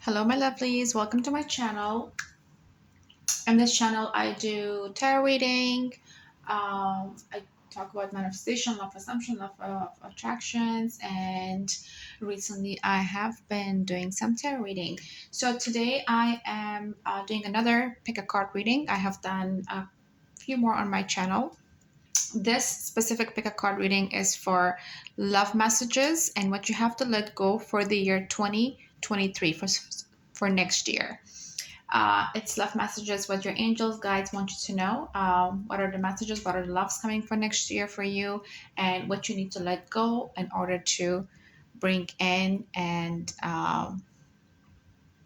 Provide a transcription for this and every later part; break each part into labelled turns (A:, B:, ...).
A: Hello, my lovelies. Welcome to my channel. On this channel, I do tarot reading. I talk about manifestation, love assumption, love attractions, and recently I have been doing some tarot reading. So today I am doing another pick a card reading. I have done a few more on my channel. This specific pick a card reading is for love messages and what you have to let go for the year 2023 for next year. It's love messages, what your angels, guides want you to know. What are the messages? What are the loves coming for next year for you? And what you need to let go in order to bring in. And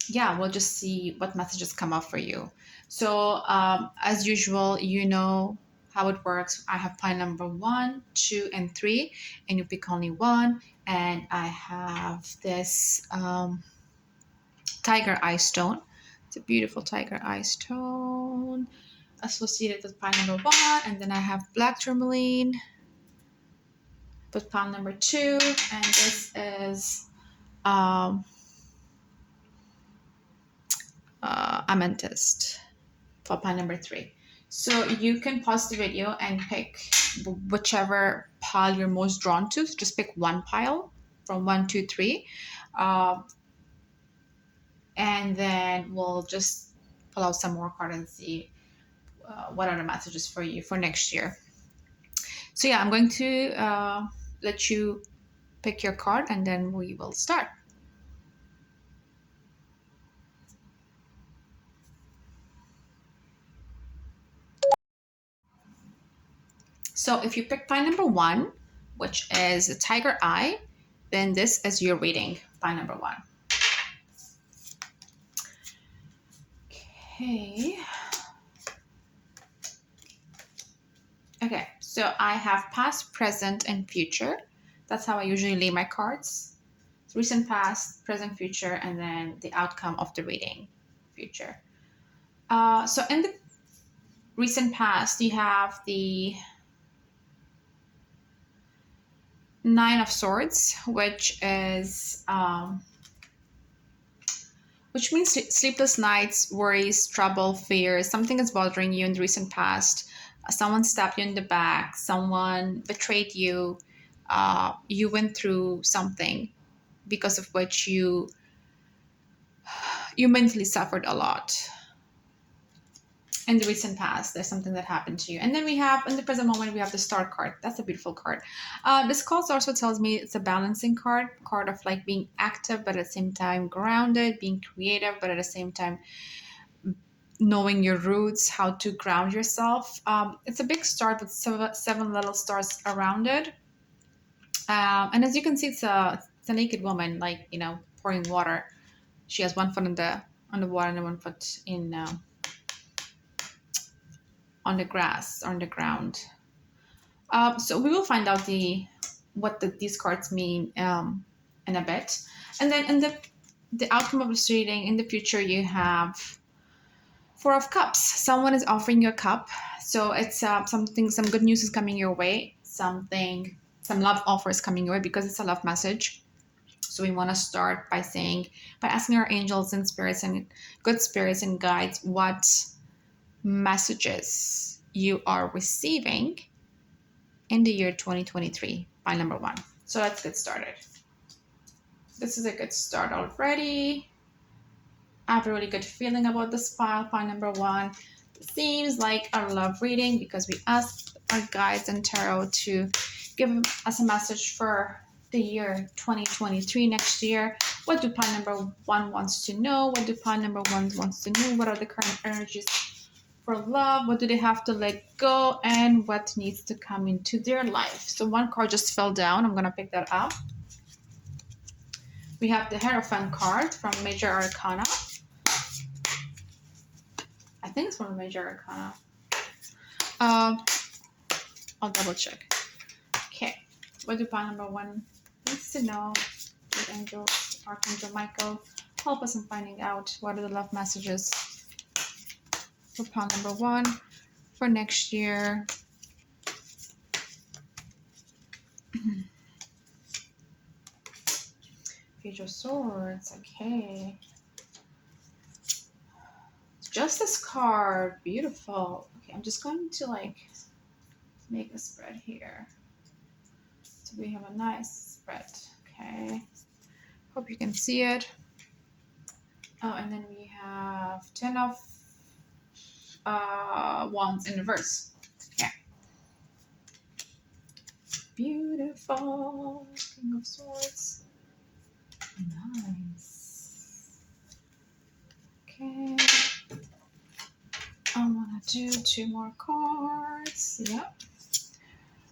A: yeah, we'll just see what messages come up for you. So, as usual, you know how it works. I have pile number 1, 2, and 3, and you pick only one. And I have this tiger eye stone. It's a beautiful tiger eye stone associated with pile number 1. And then I have black tourmaline with pile number 2. And this is amethyst for pile number 3. So you can pause the video and pick whichever pile you're most drawn to. So just pick one pile from 1, 2, 3. And then we'll just pull out some more cards and see what are the messages for you for next year. So yeah, I'm going to let you pick your card and then we will start. So if you pick pile number 1, which is the tiger eye, then this is your reading, pile number 1. Okay. Okay, so I have past, present, and future. That's how I usually lay my cards. Recent, past, present, future, and then the outcome of the reading, future. So in the recent past, you have the 9 of Swords, which means sleepless nights, worries, trouble, fears. Something is bothering you in the recent past. Someone stabbed you in the back. Someone betrayed you. You went through something because of which you mentally suffered a lot. In the recent past, there's something that happened to you. And then we have, in the present moment, we have the Star card. That's a beautiful card. This card also tells me it's a balancing card of like being active, but at the same time grounded, being creative, but at the same time knowing your roots, how to ground yourself. It's a big star with 7 little stars around it. And as you can see, it's a naked woman, like, pouring water. She has one foot on the water and one foot in on the grass, on the ground. So we will find out what these cards mean in a bit. And then in the outcome of this reading, in the future, you have 4 of Cups. Someone is offering you a cup. So it's some good news is coming your way. Some love offer is coming your way because it's a love message. So we want to start by asking our angels and spirits and good spirits and guides what messages you are receiving in the year 2023 by number 1. So let's get started. This is a good start already. I have a really good feeling about this pile number 1. It seems like a love reading because we asked our guides and tarot to give us a message for the year 2023 next year. What do pile number 1 wants to know? What do pile number 1 wants to know? What are the current energies for love? What do they have to let go? And what needs to come into their life? So one card just fell down. I'm going to pick that up. We have the Hierophant card from Major Arcana. I think it's from Major Arcana. I'll double check. Okay. What do pile number 1 needs to know? With Angel, Archangel Michael, help us in finding out what are the love messages for pile number 1 for next year. Page of Swords. Okay. Justice card. Beautiful. Okay, I'm just going to like make a spread here. So we have a nice spread. Okay. Hope you can see it. Oh, and then we have 10 of wands in reverse. Yeah. Beautiful. King of Swords. Nice. Okay. I want to do 2 more cards. Yep.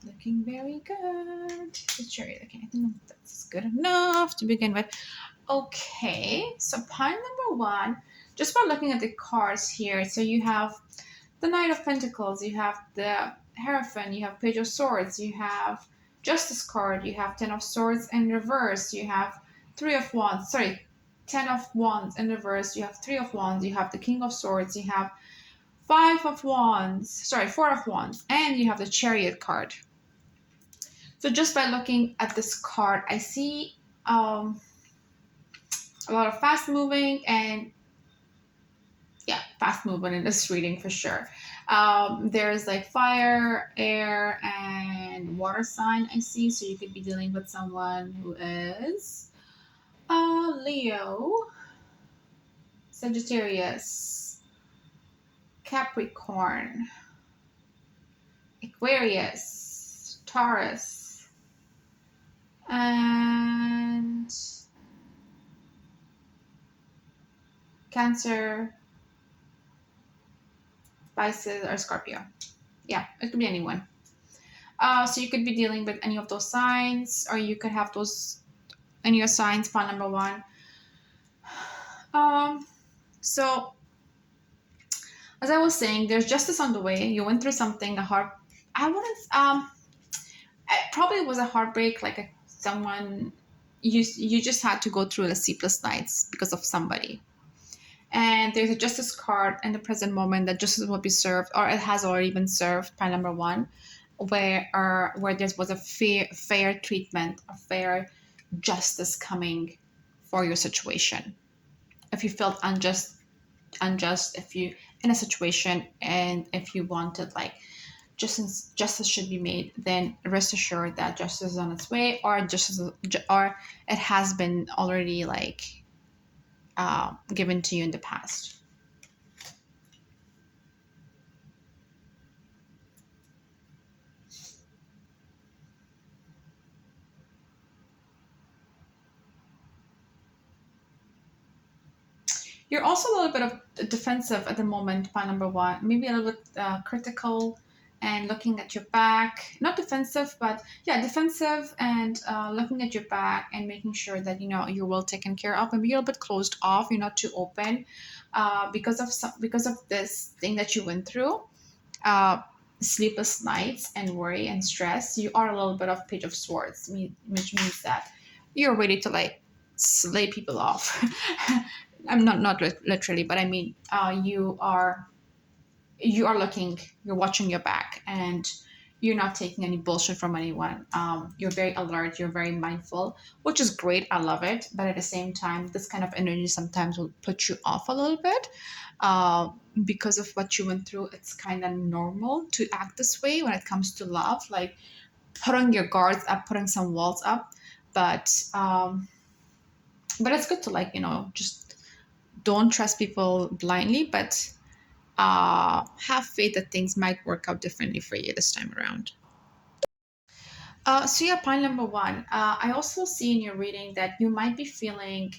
A: Looking very good. The Chariot. Okay, I think that's good enough to begin with. Okay, so pile number 1, just by looking at the cards here, so you have the Knight of Pentacles, you have the Hierophant, you have Page of Swords, you have Justice card, you have 10 of Swords in reverse, you have 3 of Wands, sorry, 10 of Wands in reverse, you have 3 of Wands, you have the King of Swords, you have 5 of Wands, sorry, 4 of Wands, and you have the Chariot card. So just by looking at this card, I see a lot of fast moving and fast movement in this reading for sure. There's like fire, air, and water sign I see. So you could be dealing with someone who is Leo, Sagittarius, Capricorn, Aquarius, Taurus, and Cancer, Pisces, or Scorpio. Yeah, it could be anyone. So you could be dealing with any of those signs, or you could have those any of your signs. File number 1. So as I was saying, there's justice on the way. You went through something, a hard. I wouldn't. It probably was a heartbreak, like someone you just had to go through the sleepless nights because of somebody. And there's a justice card in the present moment that justice will be served, or it has already been served. Pile number 1, where there was a fair treatment, a fair justice coming for your situation. If you felt unjust, if you in a situation, and if you wanted like justice should be made, then rest assured that justice is on its way, or or it has been already like given to you in the past. You're also a little bit of defensive at the moment, pile number 1. Maybe a little bit critical and looking at your back. Not defensive, but yeah, defensive and looking at your back and making sure that you're well taken care of, and be a little bit closed off. You're not too open because of this thing that you went through. Sleepless nights and worry and stress. You are a little bit of Page of Swords, which means that you're ready to like slay people off. I'm not literally, but I mean, you are you're watching your back, and you're not taking any bullshit from anyone. You're very alert, you're very mindful, which is great. I love it. But at the same time, this kind of energy sometimes will put you off a little bit because of what you went through. It's kind of normal to act this way when it comes to love, like putting your guards up, putting some walls up. But it's good to like just don't trust people blindly, but have faith that things might work out differently for you this time around. So yeah, point number 1. I also see in your reading that you might be feeling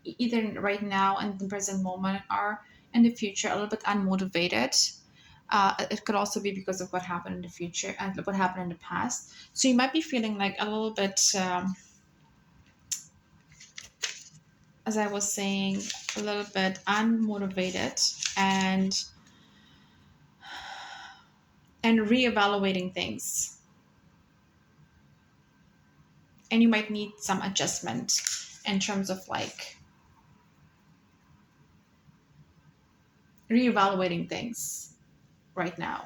A: either right now in the present moment or in the future a little bit unmotivated. It could also be because of what happened in the future and what happened in the past. So you might be feeling like a little bit, as I was saying, a little bit unmotivated and reevaluating things. And you might need some adjustment in terms of like reevaluating things right now.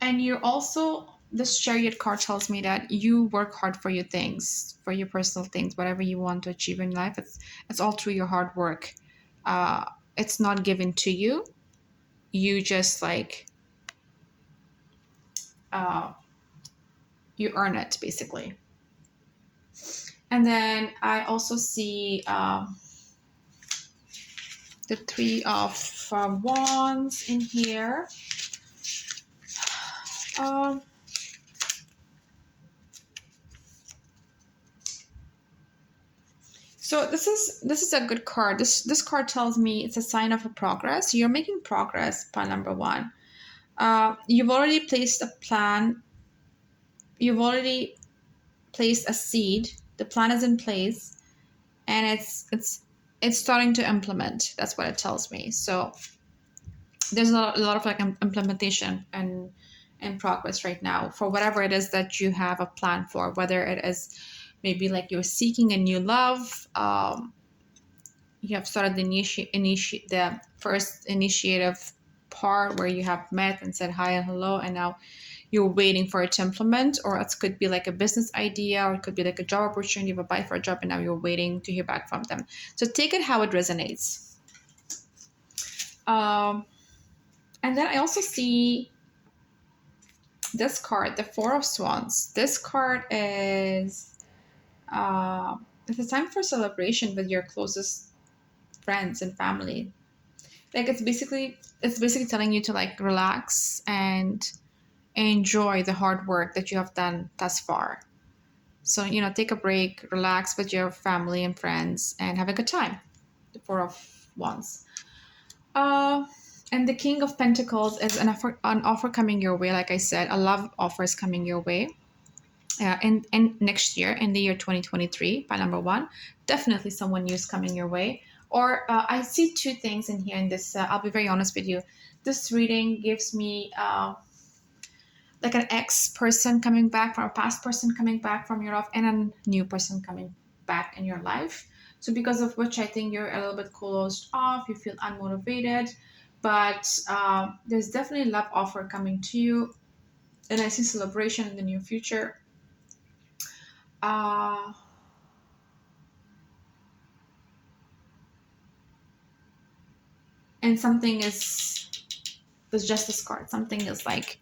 A: And you're also this Chariot card tells me that you work hard for your things, for your personal things, whatever you want to achieve in life. It's all through your hard work. Uh, it's not given to you. You just like uh, you earn it basically. And then I also see the Three of Wands in here. Um, so this is a good card. This card tells me it's a sign of a progress. You're making progress. Pile number one. You've already placed a plan. You've already placed a seed. The plan is in place, and it's starting to implement. That's what it tells me. So there's a lot of like implementation and in progress right now for whatever it is that you have a plan for, whether it is maybe like you're seeking a new love. You have started the first initiative part where you have met and said hi and hello, and now you're waiting for it to implement, or it could be like a business idea, or it could be like a job opportunity. You've applied for a job and now you're waiting to hear back from them. So take it how it resonates. um, and then I also see this card, the Four of Swans. This card is it's a time for celebration with your closest friends and family. Like it's basically telling you to like relax and enjoy the hard work that you have done thus far. So take a break, relax with your family and friends, and have a good time. The Four of Wands. Uh, and the King of Pentacles is an offer coming your way. Like I said, a love offer is coming your way. And next year, in the year 2023, by number one, definitely someone new is coming your way. Or I see two things in here in this. I'll be very honest with you. This reading gives me like an ex person coming back from a past person coming back from your life, and a new person coming back in your life. So because of which I think you're a little bit closed off, you feel unmotivated, but there's definitely love offer coming to you, and I see celebration in the near future. Uh, and something is this justice card. Something is like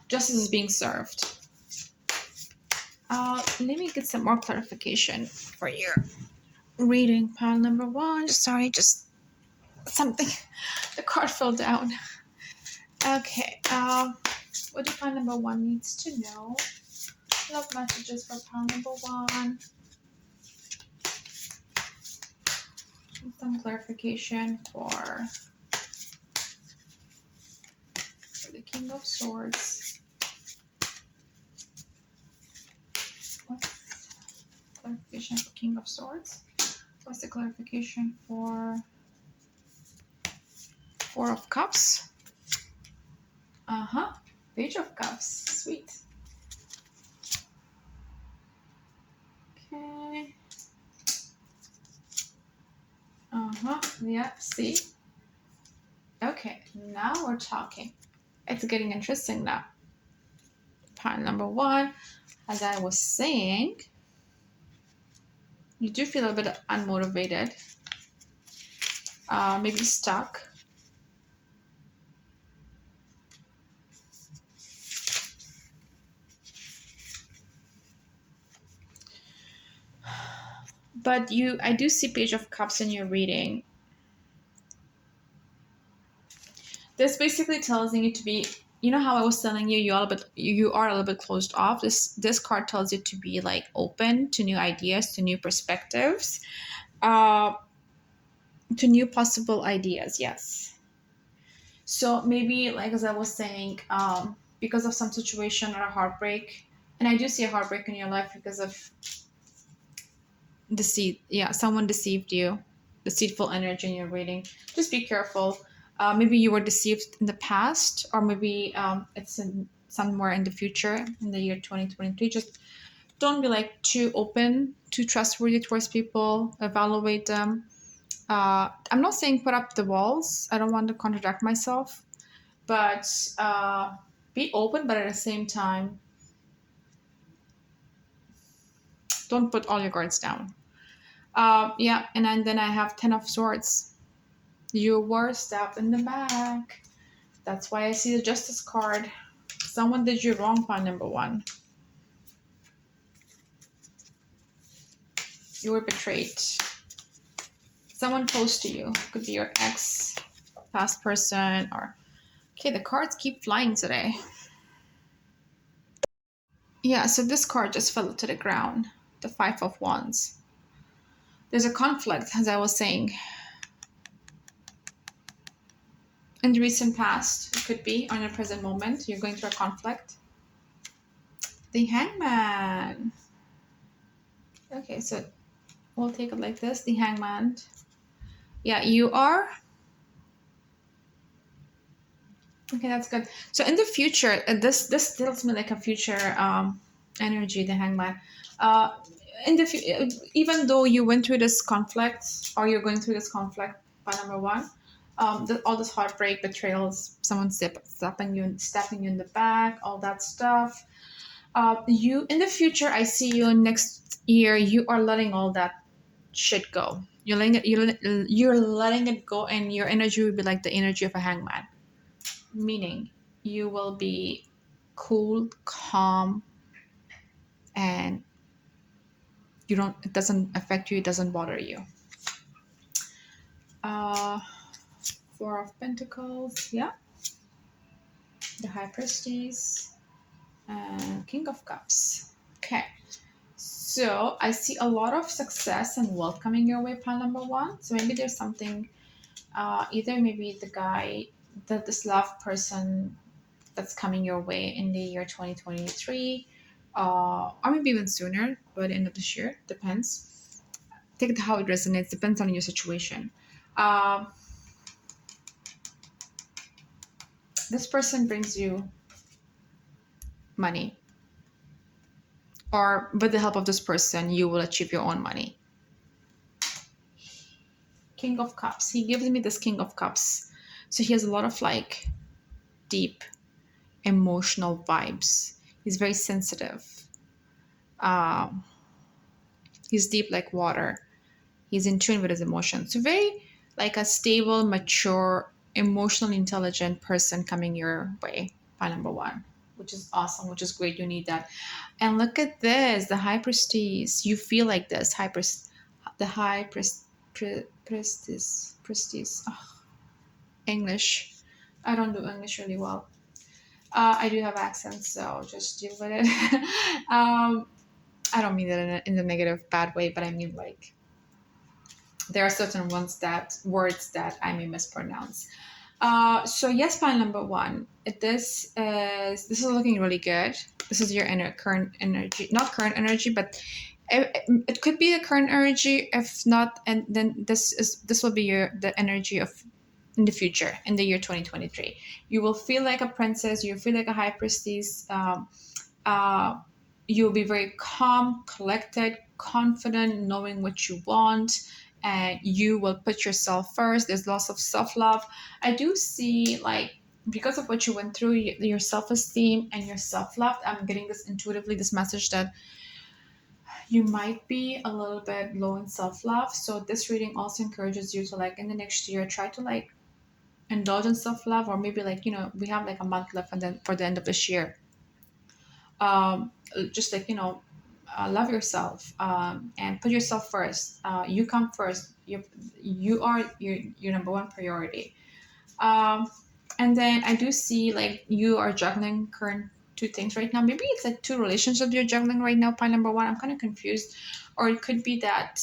A: justice is being served. Let me get some more clarification for your reading, pile number one. Sorry, just something. The card fell down. Okay. What do pile number one needs to know? Love messages for pile number one. Some clarification for the King of Swords. What's clarification for King of Swords? What's the clarification for Four of Cups? Page of Cups. Sweet. Okay. Yep. See. Okay. Now we're talking. It's getting interesting now. Pile number one, as I was saying, you do feel a bit unmotivated, maybe stuck. But I do see Page of Cups in your reading. This basically tells you to be, how I was telling you, you are a little bit closed off. This card tells you to be like open to new ideas, to new perspectives, to new possible ideas. Yes. So maybe, like as I was saying, because of some situation or a heartbreak, and I do see a heartbreak in your life because of deceit. Yeah, someone deceived you, deceitful energy in your reading. Just be careful. Maybe you were deceived in the past, or maybe it's somewhere in the future, in the year 2023. Just don't be like too open, too trustworthy towards people. Evaluate them. I'm not saying put up the walls. I don't want to contradict myself, but Be open, but at the same time, don't put all your guards down. Yeah, and then I have 10 of swords. You were stabbed in the back. That's why I see the justice card. Someone did you wrong, pile number one. You were betrayed. Someone close to you. Could be your ex, past person, or... Okay, the cards keep flying today. Yeah, so this card just fell to the ground. The Five of Wands. There's a conflict, as I was saying. In the recent past, it could be, or in the present moment, you're going through a conflict. The Hangman. Okay, so we'll take it like this. The Hangman. Yeah, you are... Okay, that's good. So in the future, this tells me like a future energy, the Hangman. In the even though you went through this conflict, or you're going through this conflict, by number one, all this heartbreak, betrayals, someone stepping you in the back, all that stuff. You in the future, I see you next year. You are letting all that shit go. You're letting it go, and your energy will be like the energy of a hangman, meaning you will be cool, calm, and it doesn't affect you, it doesn't bother you. uh Four of Pentacles, yeah, the High Priestess, and King of Cups. Okay, so I see a lot of success and wealth coming your way, pile number one. So maybe there's something, either maybe the guy, this love person that's coming your way in the year 2023, or maybe even sooner, by the end of this year, depends. Take it how it resonates, depends on your situation. This person brings you money, or with the help of this person, you will achieve your own money. King of Cups. He gives me this King of Cups. So he has a lot of like deep emotional vibes. He's very sensitive. Um, he's deep like water. He's in tune with his emotions. So very like a stable, mature, emotionally intelligent person coming your way, by number one, which is awesome, which is great. You need that. And look at this, the High Priestess. You feel like this, the High Priestess. Oh, English. I don't do English really well. I do have accents, so just deal with it. I don't mean that in a negative, bad way, but I mean like there are certain words that I may mispronounce. So yes, pile number one. This is looking really good. This is your current energy, not current energy, but it could be a current energy. If not, and then this will be the energy of in the future, in the year 2023. You will feel like a princess. You feel like a high priestess. Uh, you'll be very calm, collected, confident, knowing what you want, and you will put yourself first. There's lots of self-love. I do see, like, because of what you went through, your self-esteem and your self-love, I'm getting this intuitively, this message that you might be a little bit low in self-love. So this reading also encourages you to, like, in the next year, try to like indulge in self-love, or maybe like, we have like a month left, and then for the end of this year, um, just like, love yourself, and put yourself first. You come first. You are your number one priority. um, and then I do see like you are juggling current two things right now. Maybe it's like two relationships you're juggling right now, pile number one. I'm kind of confused. Or it could be that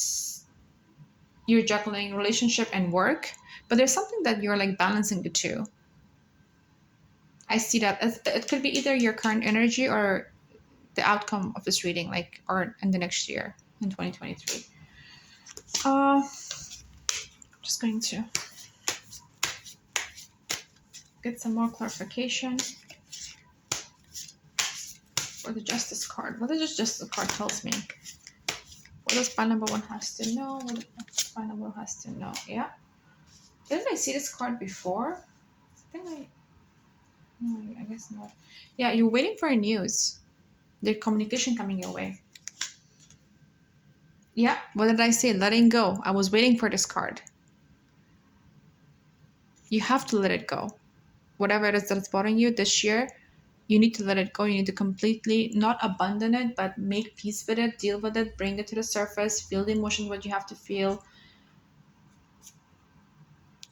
A: you're juggling relationship and work, but there's something that you're like balancing the two. I see that it could be either your current energy or the outcome of this reading, like, or in the next year, in 2023. Just going to get some more clarification for the Justice card. What does the Justice card tells me? What does pile number one has to know? What does pile number one has to know? Yeah. Didn't I see this card before? I think I guess not. Yeah, you're waiting for news. There's communication coming your way. Yeah, what did I say? Letting go. I was waiting for this card. You have to let it go. Whatever it is that's bothering you this year, you need to let it go. You need to completely not abandon it, but make peace with it, deal with it, bring it to the surface, feel the emotion, what you have to feel,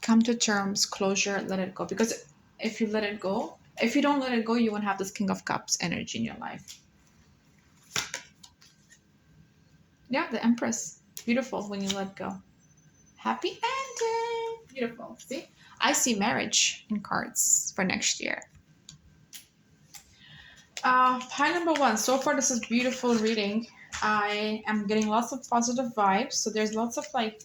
A: come to terms, closure, let it go. Because if you let it go, if you don't let it go, you won't have this King of Cups energy in your life. Yeah, the Empress. Beautiful when you let go. Happy ending. Beautiful. See? I see marriage in cards for next year. Pile number one. So far, this is beautiful reading. I am getting lots of positive vibes. So there's lots of like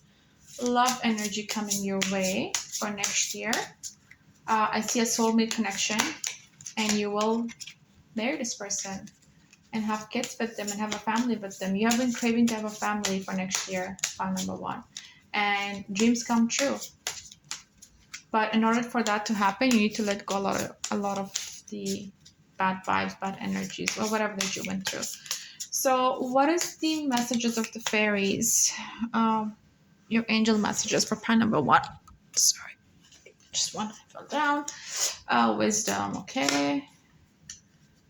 A: love energy coming your way for next year. I see a soulmate connection, and you will marry this person and have kids with them and have a family with them. You have been craving to have a family for next year. Pile number one, and dreams come true. But in order for that to happen, you need to let go a lot of the bad vibes, bad energies, or whatever that you went through. So, what is the messages of the fairies? Your angel messages for pile number one. Sorry, just one fell down. Wisdom, okay.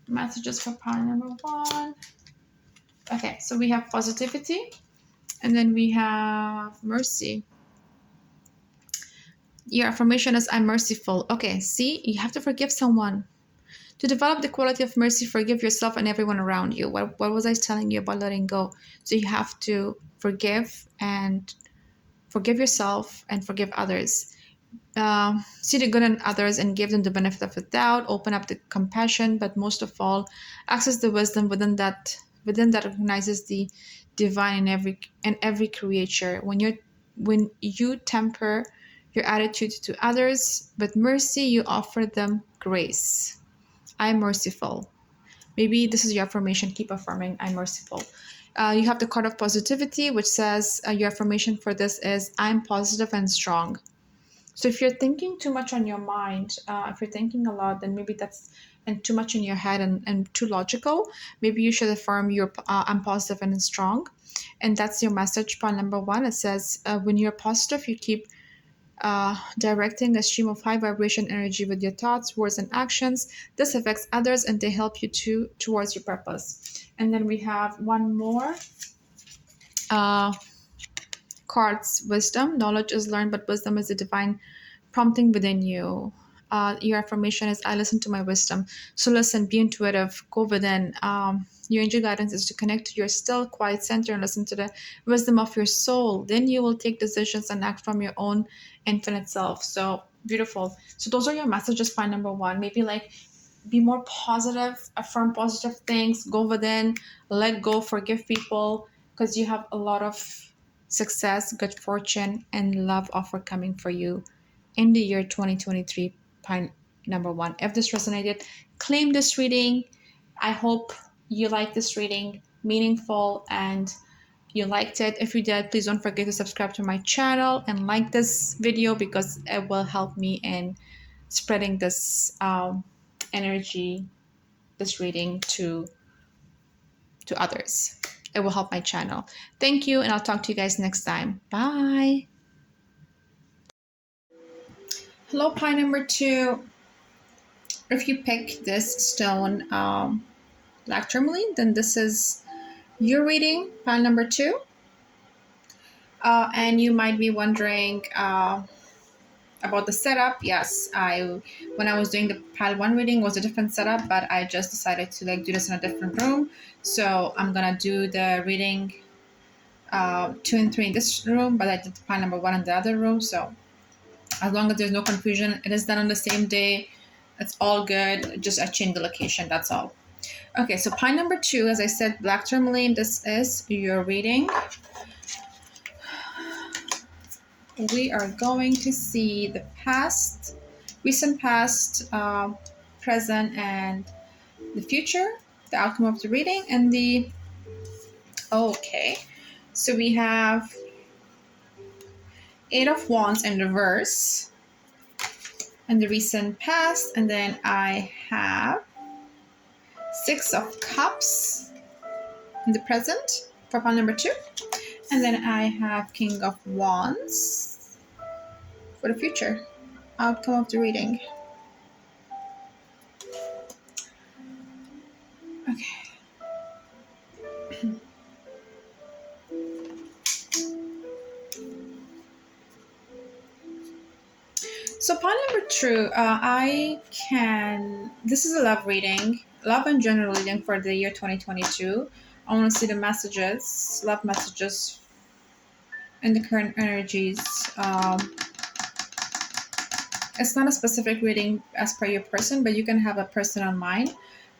A: Messages for pile number one. Okay, so we have positivity, and then we have mercy. Your affirmation is I'm merciful. Okay, see, you have to forgive someone. To develop the quality of mercy, forgive yourself and everyone around you. What was I telling you about letting go? So you have to forgive and forgive yourself and forgive others. See the good in others and give them the benefit of the doubt. Open up the compassion, but most of all, access the wisdom within that recognizes the divine in every creature. When you temper your attitude to others with mercy, you offer them grace. I'm merciful. Maybe this is your affirmation. Keep affirming, I'm merciful. You have the card of positivity, which says your affirmation for this is I'm positive and strong. So if you're thinking too much on your mind, if you're thinking a lot, then maybe that's and too much in your head and too logical. Maybe you should affirm I'm positive and strong. And that's your message. Point number one. It says when you're positive, you keep directing a stream of high vibration energy with your thoughts, words, and actions. This affects others and they help you towards your purpose. And then we have one more uh, cards, wisdom. Knowledge is learned, but wisdom is a divine prompting within you. Your affirmation is I listen to my wisdom. So listen, be intuitive, go within. Your angel guidance is to connect to your still, quiet center and listen to the wisdom of your soul. Then you will take decisions and act from your own infinite self. So beautiful. So those are your messages. Point number one. Maybe like be more positive, affirm positive things, go within, let go, forgive people, because you have a lot of success, good fortune, and love offer coming for you in the year 2023. Point number one. If this resonated, claim this reading. I hope you like this reading, meaningful, and you liked it. If you did, please don't forget to subscribe to my channel and like this video because it will help me in spreading this energy, this reading to others. It will help my channel. Thank you, and I'll talk to you guys next time. Bye. Hello, pie number two. If you pick this stone, black tourmaline, then this is your reading, pile number two. And you might be wondering about the setup. Yes, when I was doing the pile one reading was a different setup, but I just decided to like do this in a different room. So I'm gonna do the reading 2 and 3 in this room, but I did pile number one in the other room. So as long as there's no confusion, it is done on the same day. It's all good. Just I changed the location. That's all. Okay, so pile number two, as I said, black tourmaline. This is your reading. We are going to see the past, recent past, present, and the future, the outcome of the reading, and the. Okay, so we have Eight of Wands in reverse. in the recent past, and then I have Six of Cups in the present for pile number 2, and then I have King of Wands for the future outcome of the reading. Okay. So pile number 2, this is a love reading, love and general reading for the year 2022. I want to see the messages, love messages, and the current energies. It's not a specific reading as per your person, but you can have a person on mind.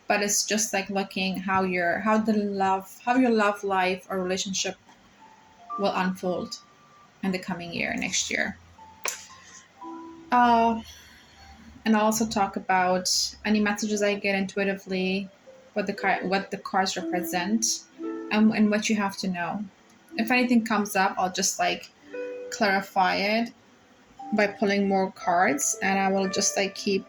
A: But it's just like looking how your love life or relationship will unfold in the coming year, next year. Uh, and I'll also talk about any messages I get intuitively, what the cards represent, and what you have to know. If anything comes up, I'll just like clarify it by pulling more cards, and I will just like keep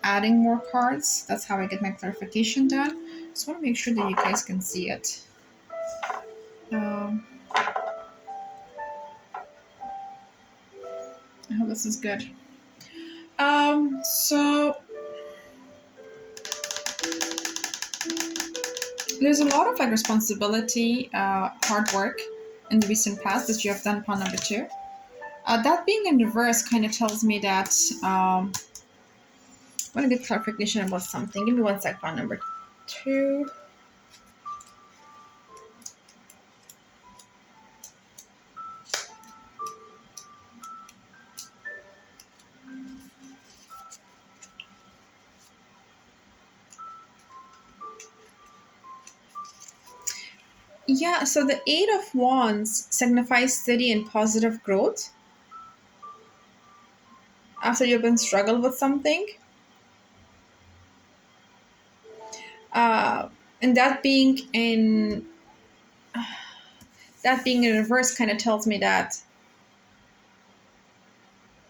A: adding more cards. That's how I get my clarification done. Just want to make sure that you guys can see it. I hope this is good. So there's a lot of like responsibility, hard work in the recent past that you have done upon number 2. That being in reverse kind of tells me that I want to get clarification about something. Give me one sec, upon number 2. Yeah, so the Eight of Wands signifies steady and positive growth after you've been struggled with something. And that being in reverse kind of tells me that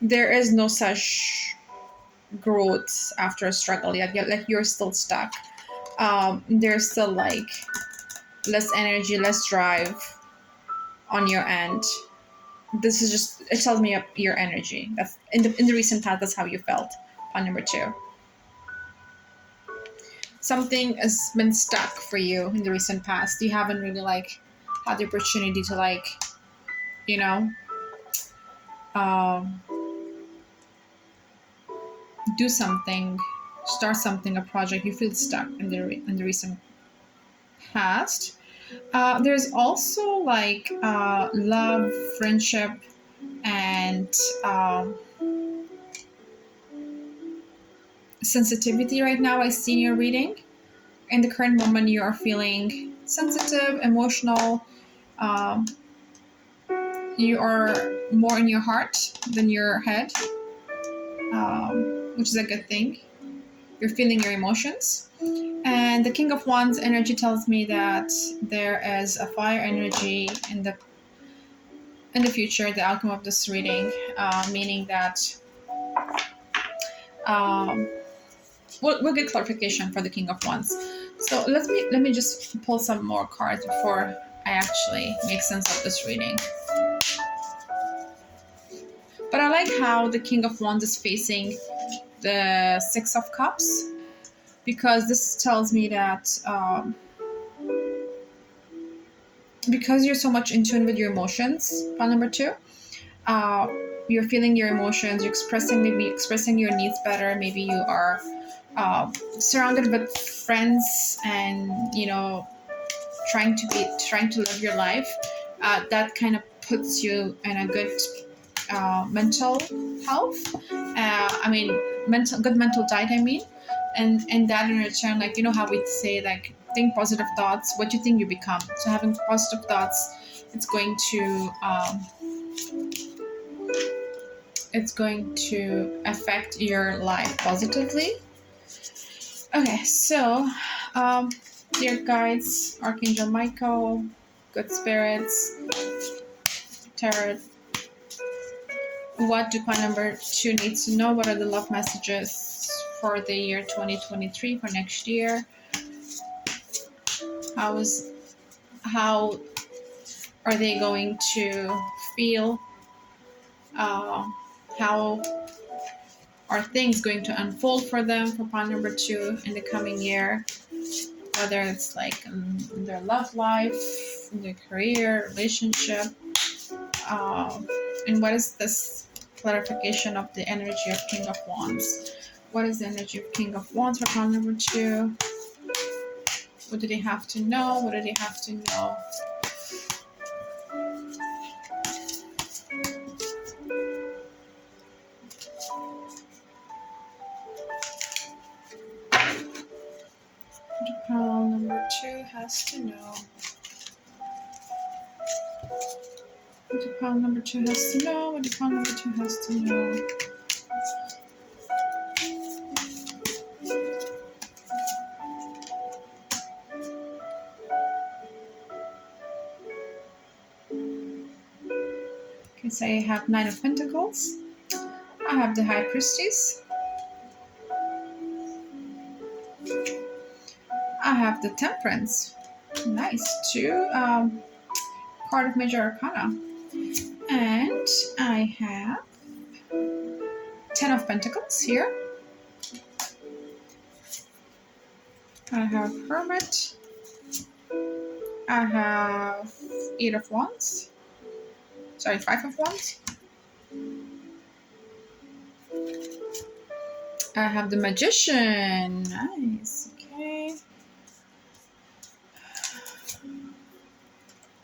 A: there is no such growth after a struggle yet. Like you're still stuck. There's still like less energy, less drive on your end. This is just, it tells me your energy. That's in the recent past. That's how you felt on number 2. Something has been stuck for you in the recent past. You haven't really like had the opportunity to like, you know, um, do something, start something, a project. You feel stuck in the recent past. There's also like love, friendship, and sensitivity right now. I see in your reading. In the current moment, you are feeling sensitive, emotional. Um, you are more in your heart than your head, which is a good thing. You're feeling your emotions. And the King of Wands energy tells me that there is a fire energy in the future, the outcome of this reading, meaning that we'll get clarification for the King of Wands. So let me just pull some more cards before I actually make sense of this reading. But I like how the King of Wands is facing the Six of Cups, because this tells me that because you're so much in tune with your emotions, pile number 2, you're feeling your emotions, you're expressing your needs better. Maybe you are surrounded with friends and, you know, trying to live your life. That kind of puts you in a good mental health. Good mental diet. And that in return, like, you know how we say, like, think positive thoughts. What you think, you become. So having positive thoughts, it's going to affect your life positively. Okay, so dear guides, Archangel Michael, good spirits, tarot, What do pile number 2 needs to know? What are the love messages for the year 2023, for next year? How is how are they going to feel? Uh, how are things going to unfold for them for pile number 2 in the coming year? Whether it's like in their love life, in their career, relationship, um, and what is this clarification of the energy of King of Wands? What is the energy of King of Wands for pile number 2? What do they have to know? What do they have to know? What do pile number 2 has to know? What do pile number 2 has to know? What do pile number 2 has to know? Okay, so I have Nine of Pentacles. I have the High Priestess. I have the Temperance. Nice. Two card of Major Arcana. And I have Ten of Pentacles here. I have Hermit. I have Eight of Wands. Sorry, Five of Wands. I have the Magician. Nice. Okay.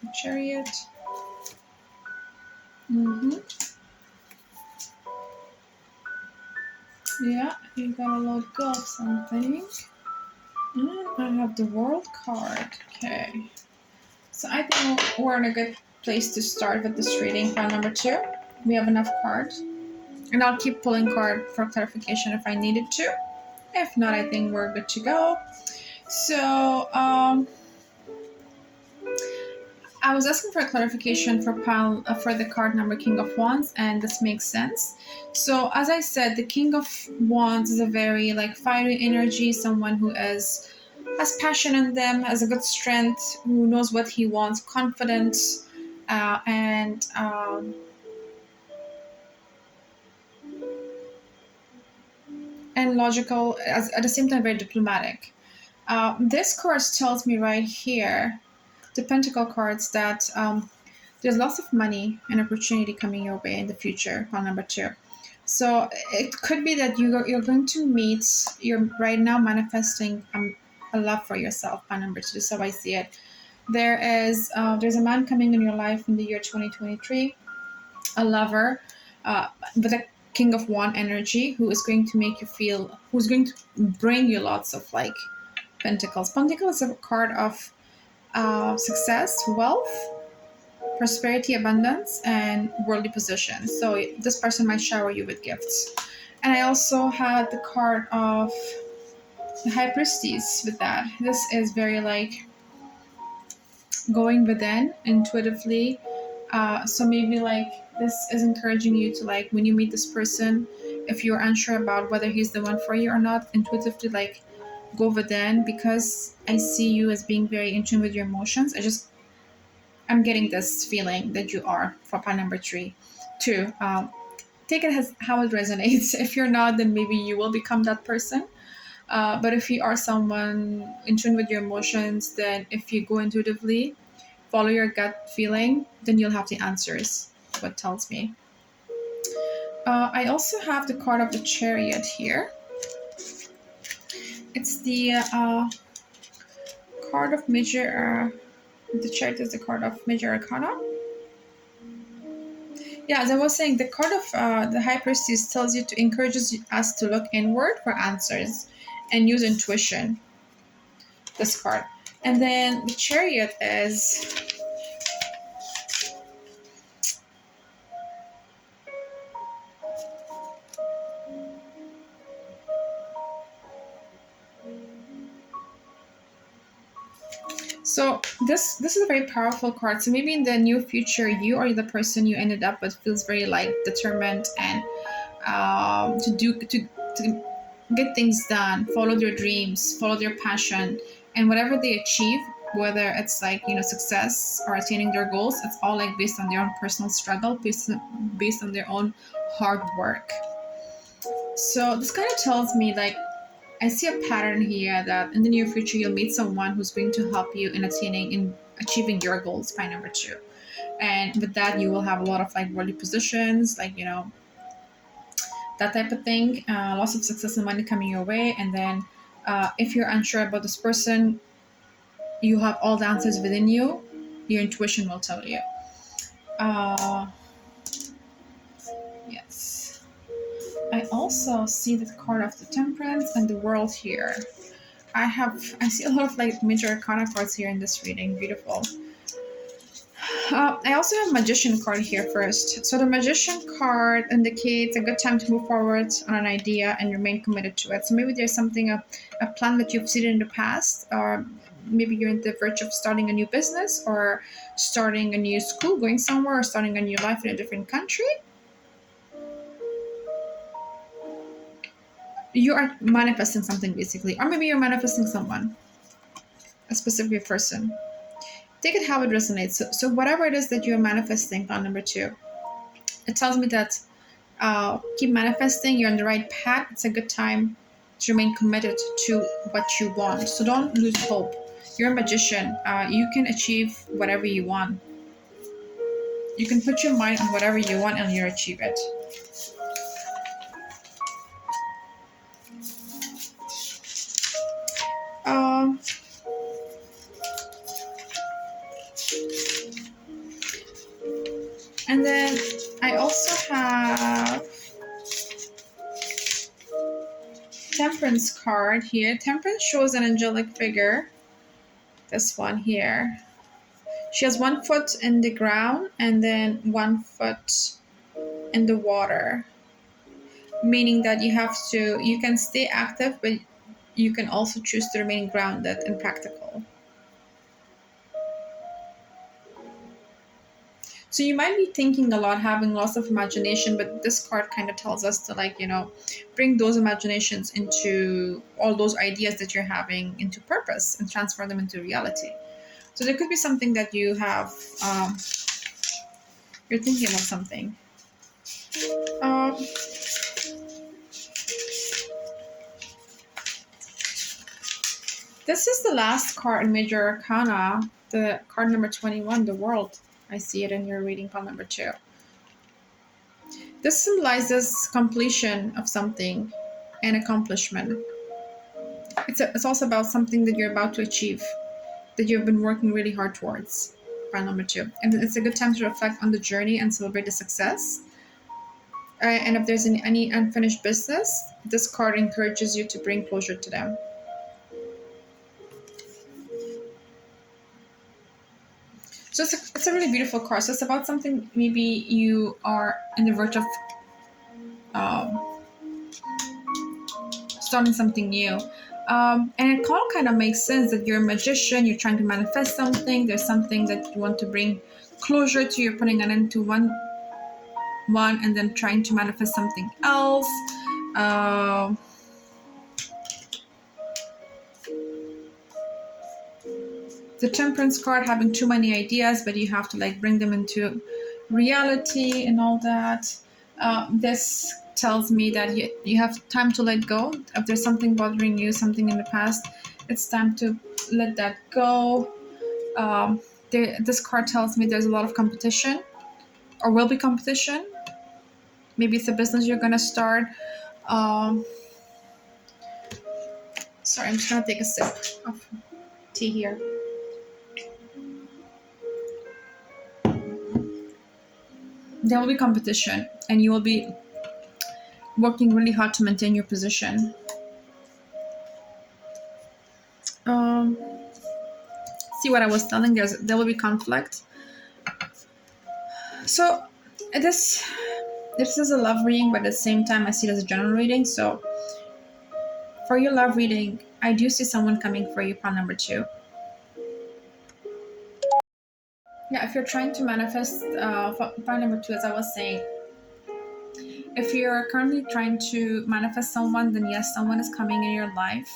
A: The Chariot. Yeah, you gotta let go of something. And I have the World card. Okay. So I think we're in a good place to start with this reading. Pile number 2. We have enough cards. And I'll keep pulling card for clarification if I needed to. If not, I think we're good to go. So, I was asking for a clarification for the card number King of Wands, and this makes sense. So, as I said, the King of Wands is a very like fiery energy, someone who has passion in them, has a good strength, who knows what he wants, confident, and logical, at the same time very diplomatic. This card tells me right here, the Pentacle cards, that there's lots of money and opportunity coming your way in the future. Pile number 2. So it could be that you're going to meet. You're right now manifesting a love for yourself. Pile number 2. So I see it. There's a man coming in your life in the year 2023, a lover, with a King of Wand energy, who is going to make you feel, who's going to bring you lots of like Pentacles. Pentacle is a card of success, wealth, prosperity, abundance, and worldly position. So this person might shower you with gifts. And I also had the card of the High Priestess with that. This is very like going within intuitively. So maybe like this is encouraging you to, like, when you meet this person, if you're unsure about whether he's the one for you or not, intuitively like go within, because I see you as being very in tune with your emotions. I'm getting this feeling that you are for pile number 3. 2. Take it as how it resonates. If you're not, then maybe you will become that person. But if you are someone in tune with your emotions, then if you go intuitively, follow your gut feeling, then you'll have the answers. What tells me. I also have the card of the Chariot here. It's the card of Major. The Chariot is the card of Major Arcana. Yeah, as I was saying, the card of the High Priestess tells you to encourages us to look inward for answers and use intuition. This card, and then the Chariot is So this is a very powerful card. So maybe in the near future, you are the person you ended up with feels very like determined and to get things done, follow their dreams, follow their passion, and whatever they achieve, whether it's like success or attaining their goals, it's all like based on their own personal struggle, based on their own hard work. So this kind of tells me like I see a pattern here that in the near future you'll meet someone who's going to help you in achieving your goals by number two. And with that you will have a lot of like worldly positions, like that type of thing, lots of success and money coming your way. And then if you're unsure about this person, you have all the answers within you. Your intuition will tell you. Uh, yes. I also see the card of the Temperance and the World here. I see a lot of like major arcana cards here in this reading. Beautiful. I also have Magician card here first. So the Magician card indicates a good time to move forward on an idea and remain committed to it. So maybe there's something, a plan that you've seen in the past, or maybe you're in the verge of starting a new business or starting a new school, going somewhere, or starting a new life in a different country. You are manifesting something basically, or maybe you're manifesting someone, a specific person. Take it how it resonates. So whatever it is that you're manifesting on number two, it tells me that keep manifesting. You're on the right path. It's a good time to remain committed to what you want. So don't lose hope. You're a magician. You can achieve whatever you want. You can put your mind on whatever you want and you'll achieve it. Um, and then I also have Temperance card here. Temperance shows an angelic figure. This one here. She has 1 foot in the ground and then 1 foot in the water. Meaning that you can stay active, but you can also choose to remain grounded and practical. So you might be thinking a lot, having lots of imagination, but this card kind of tells us to bring those imaginations into all those ideas that you're having into purpose and transfer them into reality. So there could be something that you have, you're thinking about something. Um, this is the last card in Major Arcana, the card number 21, the World. I see it in your reading pile number 2. This symbolizes completion of something and accomplishment. It's also about something that you're about to achieve, that you've been working really hard towards. Pile number 2. And it's a good time to reflect on the journey and celebrate the success. And if there's any unfinished business, this card encourages you to bring closure to them. So it's a really beautiful card. So it's about something maybe you are in the verge of starting something new. And it all kind of makes sense that you're a magician, you're trying to manifest something, there's something that you want to bring closure to, you're putting an end to one and then trying to manifest something else. The Temperance card, having too many ideas, but you have to bring them into reality and all that. This tells me that you have time to let go. If there's something bothering you, something in the past, it's time to let that go. This card tells me there's a lot of competition, or will be competition. Maybe it's a business you're gonna start. Sorry, I'm just gonna take a sip of tea here. There will be competition, and you will be working really hard to maintain your position. See what I was telling? There will be conflict. So this is a love reading, but at the same time I see it as a general reading. So for your love reading, I do see someone coming for you, pile number 2. Yeah, if you're trying to manifest, point number two, as I was saying, if you're currently trying to manifest someone, then yes, someone is coming in your life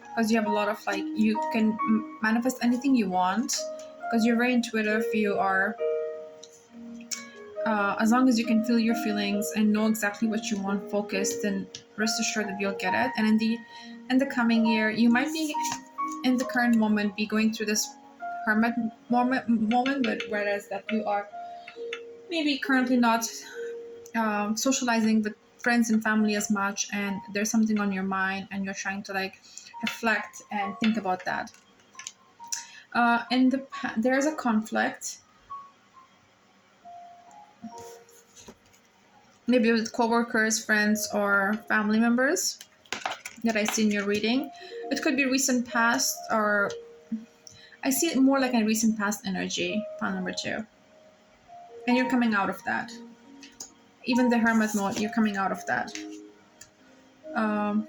A: because you have a lot of like, you can manifest anything you want because you're very intuitive. You are, as long as you can feel your feelings and know exactly what you want, focused, then rest assured that you'll get it. And in the coming year, you might be in the current moment be going through this hermit moment, but whereas that you are maybe currently not socializing with friends and family as much, and there's something on your mind and you're trying to like reflect and think about that. There's a conflict, maybe with coworkers, friends, or family members that I see in your reading. It could be recent past, or I see it more like a recent past energy, pile number two. And you're coming out of that. Even the hermit mode, you're coming out of that. Um,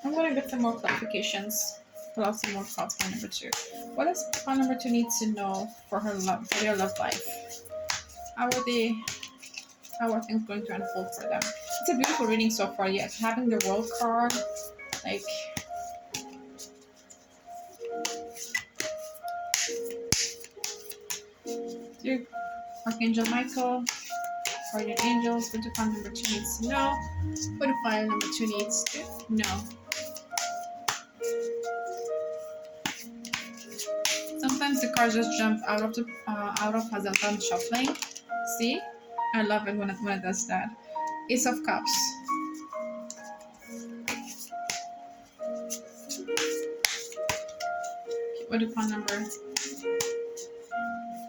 A: I'm going to get some more clarifications. Pull out some more cards for number two. What does pile number two need to know for her love, for their love life? How are they? How are things going to unfold for them? It's a beautiful reading so far. Yes, having the World card, like dear Archangel Michael, guardian angels. What do pile number two needs to know? What do pile number two needs to know? Sometimes the cards just jump out of as I'm shuffling. See, I love it when it does that. Ace of Cups. What do pile number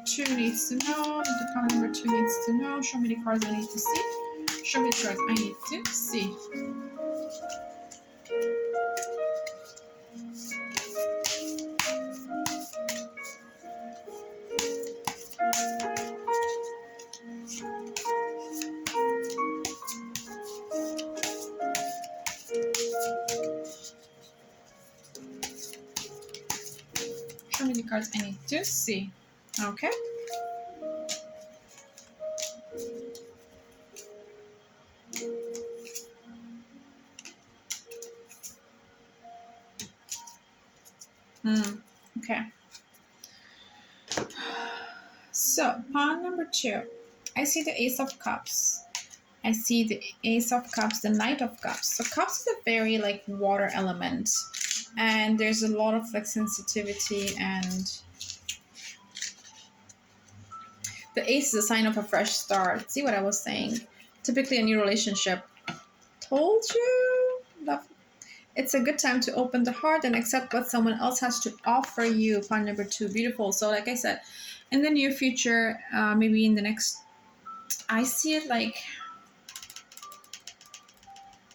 A: two needs to know? What do pile number two needs to know? Show me the cards I need to see. Show me the cards I need to see. Show me the cards I need to see. Okay. Okay. So, pawn number two. I see the Ace of Cups. I see the Ace of Cups, the Knight of Cups. So, Cups is a very like water element, and there's a lot of like sensitivity, and the Ace is a sign of a fresh start. See what I was saying? Typically, a new relationship. Told you, love. It's a good time to open the heart and accept what someone else has to offer you. Pawn number two, beautiful. So, like I said, in the near future, maybe in the next, I see it like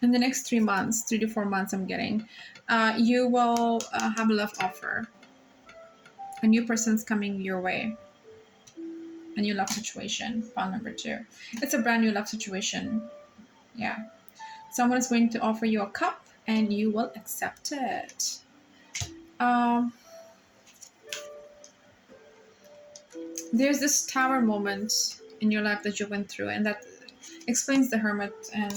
A: in the next 3 months, 3 to 4 months, I'm getting, you will have a love offer. A new person's coming your way. A new love situation. Pawn number two. It's a brand new love situation. Yeah. Someone is going to offer you a cup and you will accept it. There's this tower moment in your life that you went through, and that explains the hermit, and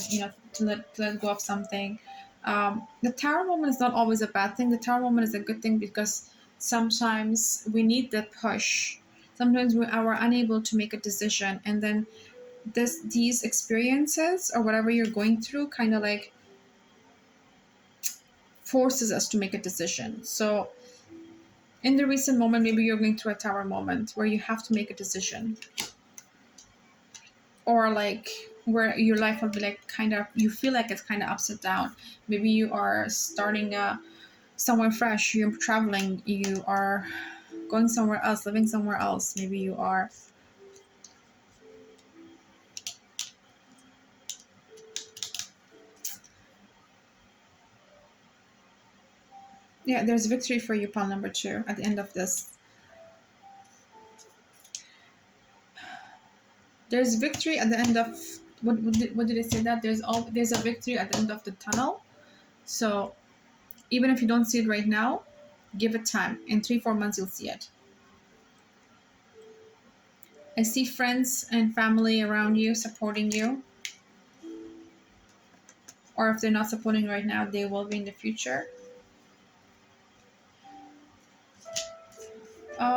A: to let go of something. The tower moment is not always a bad thing. The tower moment is a good thing because sometimes we need the push. Sometimes we are unable to make a decision, and then these experiences or whatever you're going through kind of like forces us to make a decision. So in the recent moment, maybe you're going through a tower moment where you have to make a decision, or like where your life will be like kind of, you feel like it's kind of upside down. Maybe you are starting somewhere fresh, you're traveling, you are going somewhere else, living somewhere else. Maybe you are yeah, there's victory for you, pile number two, at the end of this. There's victory at the end of what did I say, that there's a victory at the end of the tunnel. So even if you don't see it right now, Give it time. In 3-4 months, you'll see it. I see friends and family around you supporting you. Or if they're not supporting right now, they will be in the future.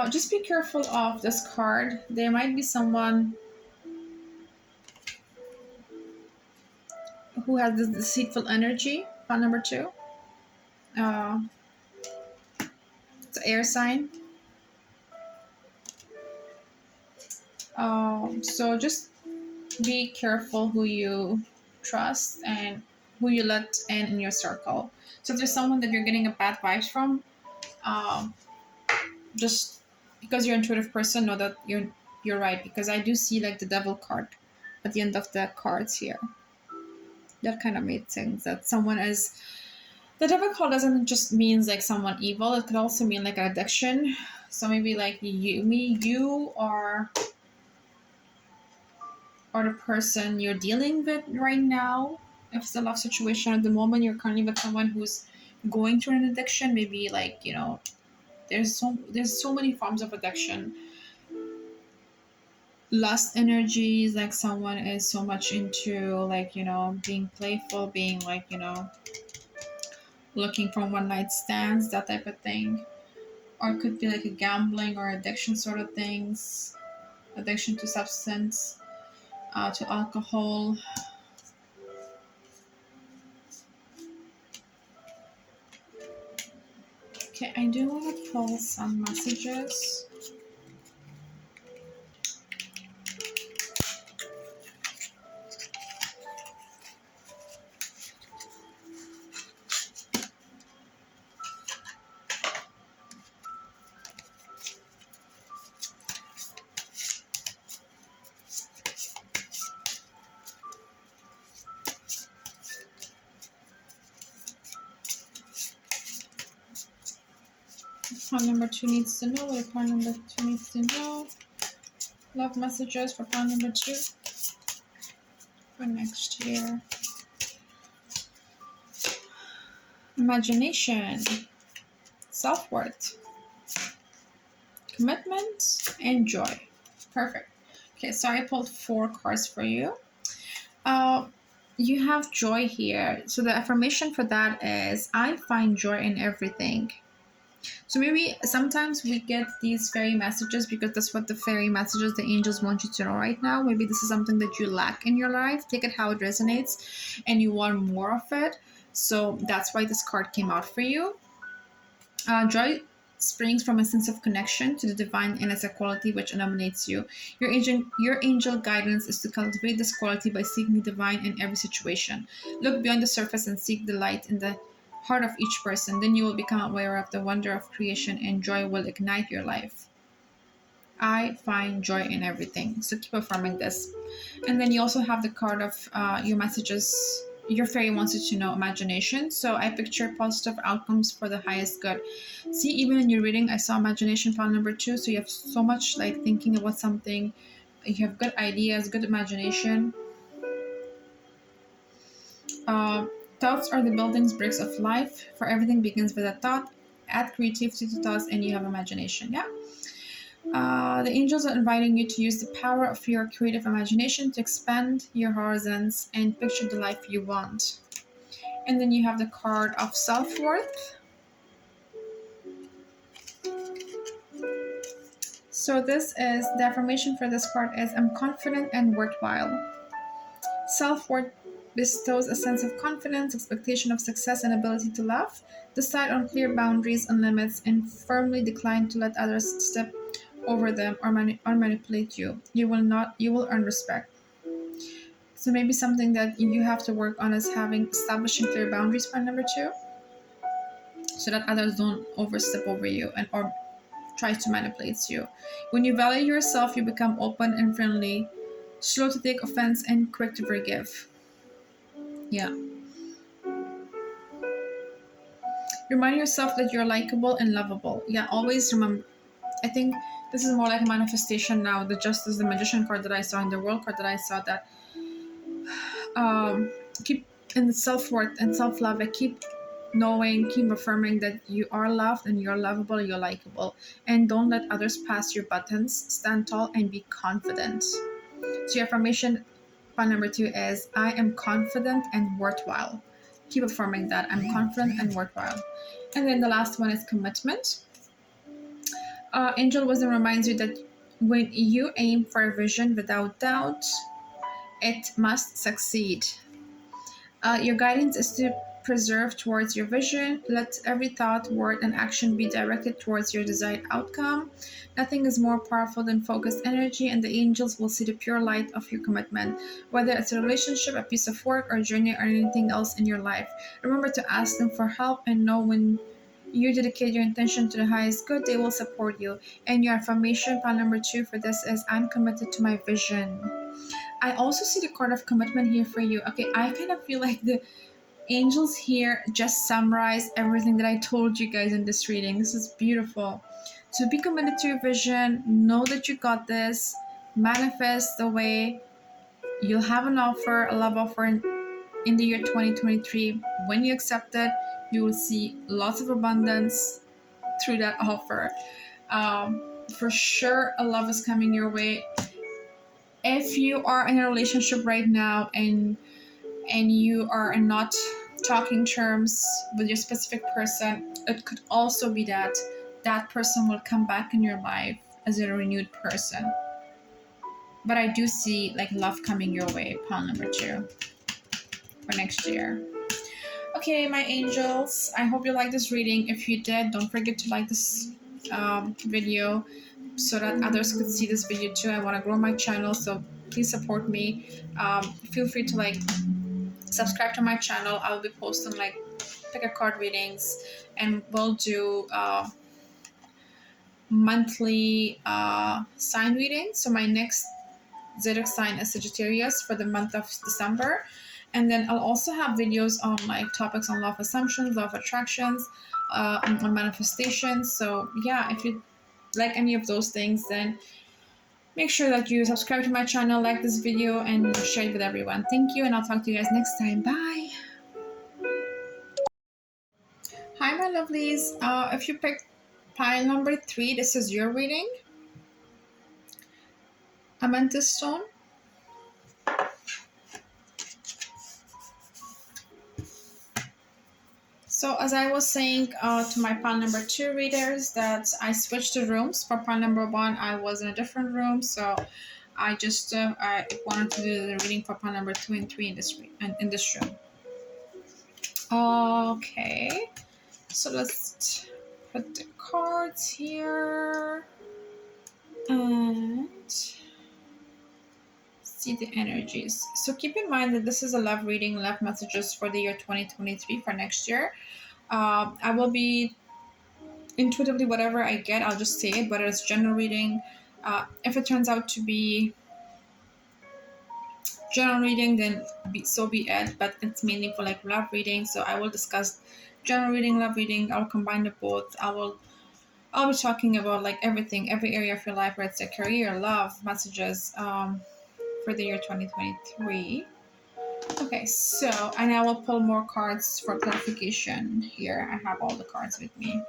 A: Just be careful of this card. There might be someone who has this deceitful energy. Pile number 2. Uh, it's an air sign. So just be careful who you trust and who you let in your circle. So if there's someone that you're getting a bad vibes from, um, just because you're an intuitive person, know that you're right. Because I do see like the devil card at the end of the cards here. That kind of made things that someone is. The devil card doesn't just means like someone evil. It could also mean like an addiction. So maybe like you are the person you're dealing with right now. If it's a love situation at the moment, you're currently with someone who's going through an addiction. Maybe like there's so many forms of addiction. Lust energies, like someone is so much into like being playful, being like looking for one night stands, that type of thing. Or it could be like a gambling or addiction sort of things, addiction to substance, to alcohol. Okay, I do want to pull some messages. Part number 2 needs to know what part number 2 needs to know. Love messages for part number 2 for next year. Imagination, self-worth, commitment, and joy. Perfect. Okay, so I pulled 4 cards for you. You have joy here. So the affirmation for that is, I find joy in everything. So maybe sometimes we get these fairy messages because that's what the fairy messages, the angels want you to know right now. Maybe this is something that you lack in your life. Take it how it resonates and you want more of it. So that's why this card came out for you. Joy springs from a sense of connection to the divine and its a quality which illuminates you. Your angel guidance is to cultivate this quality by seeking the divine in every situation. Look beyond the surface and seek the light in the heart of each person. Then you will become aware of the wonder of creation and joy will ignite your life. I find joy in everything. So keep affirming this. And then you also have the card of your messages. Your fairy wants you to know imagination. So I picture positive outcomes for the highest good. See, even in your reading, I saw imagination file number 2. So you have so much like thinking about something. You have good ideas, good imagination. Thoughts are the building bricks of life. For everything begins with a thought. Add creativity to thoughts and you have imagination. Yeah. The angels are inviting you to use the power of your creative imagination to expand your horizons and picture the life you want. And then you have the card of self-worth. So this is the affirmation for this card is, I'm confident and worthwhile. Self-worth bestows a sense of confidence, expectation of success, and ability to love. Decide on clear boundaries and limits and firmly decline to let others step over them or manipulate you. You will earn respect. So maybe something that you have to work on is establishing clear boundaries for number 2, so that others don't overstep over you or try to manipulate you. When you value yourself, you become open and friendly, slow to take offense, and quick to forgive. Yeah. Remind yourself that you're likable and lovable. Yeah, always remember. I think this is more like a manifestation now. The Justice, the Magician card that I saw, and the World card that I saw, that keep in the self-worth and self-love. I keep knowing, keep affirming that you are loved and you're lovable, you're likable, and don't let others pass your buttons. Stand tall and be confident. So your affirmation point number 2 is I am confident and worthwhile. Keep affirming that I'm confident and worthwhile. And then the last one is commitment. Angel wisdom reminds you that when you aim for a vision without doubt, it must succeed. Your guidance is to preserve towards your vision. Let every thought, word, and action be directed towards your desired outcome. Nothing is more powerful than focused energy, and the angels will see the pure light of your commitment, whether it's a relationship, a piece of work, or journey, or anything else in your life. Remember to ask them for help and know when you dedicate your intention to the highest good, they will support you. And your affirmation plan number 2 for this is I'm committed to my vision. I also see the card of commitment here for you. Okay, I kind of feel like the angels here just summarize everything that I told you guys in this reading. This is beautiful. So be committed to your vision. Know that you got this. Manifest the way you'll have an offer, a love offer in the year 2023. When you accept it, you will see lots of abundance through that offer. For sure, a love is coming your way. If you are in a relationship right now and you are not talking terms with your specific person, it could also be that that person will come back in your life as a renewed person. But I do see like love coming your way, pile number 2 for next year. Okay, my angels, I hope you liked this reading. If you did, don't forget to like this video so that others could see this video too. I want to grow my channel, so please support me. Feel free to like subscribe to my channel. I'll be posting like pick a card readings, and we'll do monthly sign readings. So my next zodiac sign is Sagittarius for the month of December. And then I'll also have videos on like topics on law of assumptions, law of attractions, on manifestations. So yeah, if you like any of those things, then make sure that you subscribe to my channel, like this video, and share it with everyone. Thank you, and I'll talk to you guys next time. Bye. Hi, my lovelies. If you picked pile number 3, this is your reading. Amethyst stone. So as I was saying to my pile number 2 readers that I switched the rooms. For pile number 1, I was in a different room, so I just I wanted to do the reading for pile number 2 and 3 in this room. Okay, so let's put the cards here and see the energies. So keep in mind that this is a love reading, love messages for the year 2023 for next year. I will be intuitively whatever I get, I'll just say it, whether it's general reading. If it turns out to be general reading, then so be it, but it's mainly for like love reading. So I will discuss general reading, love reading. I'll combine the both. I'll be talking about like everything, every area of your life, where it's a career, love, messages, for the year 2023. Okay, so, and I will pull more cards for clarification here. I have all the cards with me.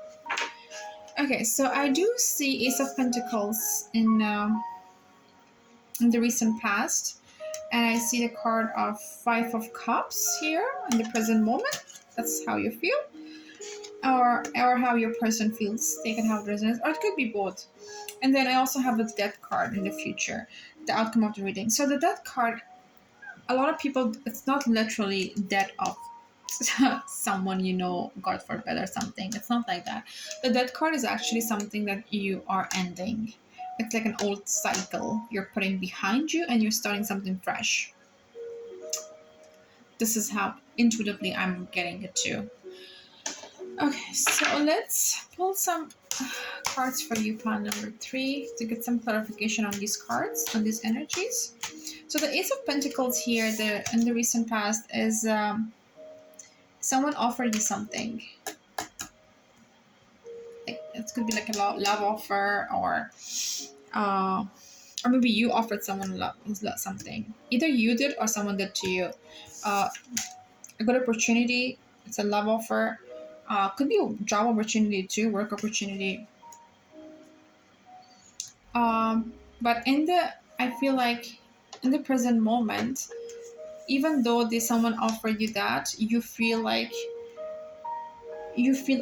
A: Okay, so I do see Ace of Pentacles in the recent past, and I see the card of Five of Cups here in the present moment. That's how you feel, or how your person feels. They can have resonance, or it could be both. And then I also have the Death card in the future, the outcome of the reading. So the Death card, a lot of people, it's not literally death of someone you know, God forbid, or something. It's not like that. The Death card is actually something that you are ending. It's like an old cycle you're putting behind you and you're starting something fresh. This is how intuitively I'm getting it too. Okay, so let's pull some cards for you, pile number 3, to get some clarification on these cards, on these energies. So the Ace of Pentacles here, in the recent past, is someone offered you something. Like, it could be like a love offer, or maybe you offered someone something. Either you did or someone did to you. A good opportunity. It's a love offer. Could be a job opportunity too, work opportunity. But I feel like in the present moment, even though there's someone offered you that, you feel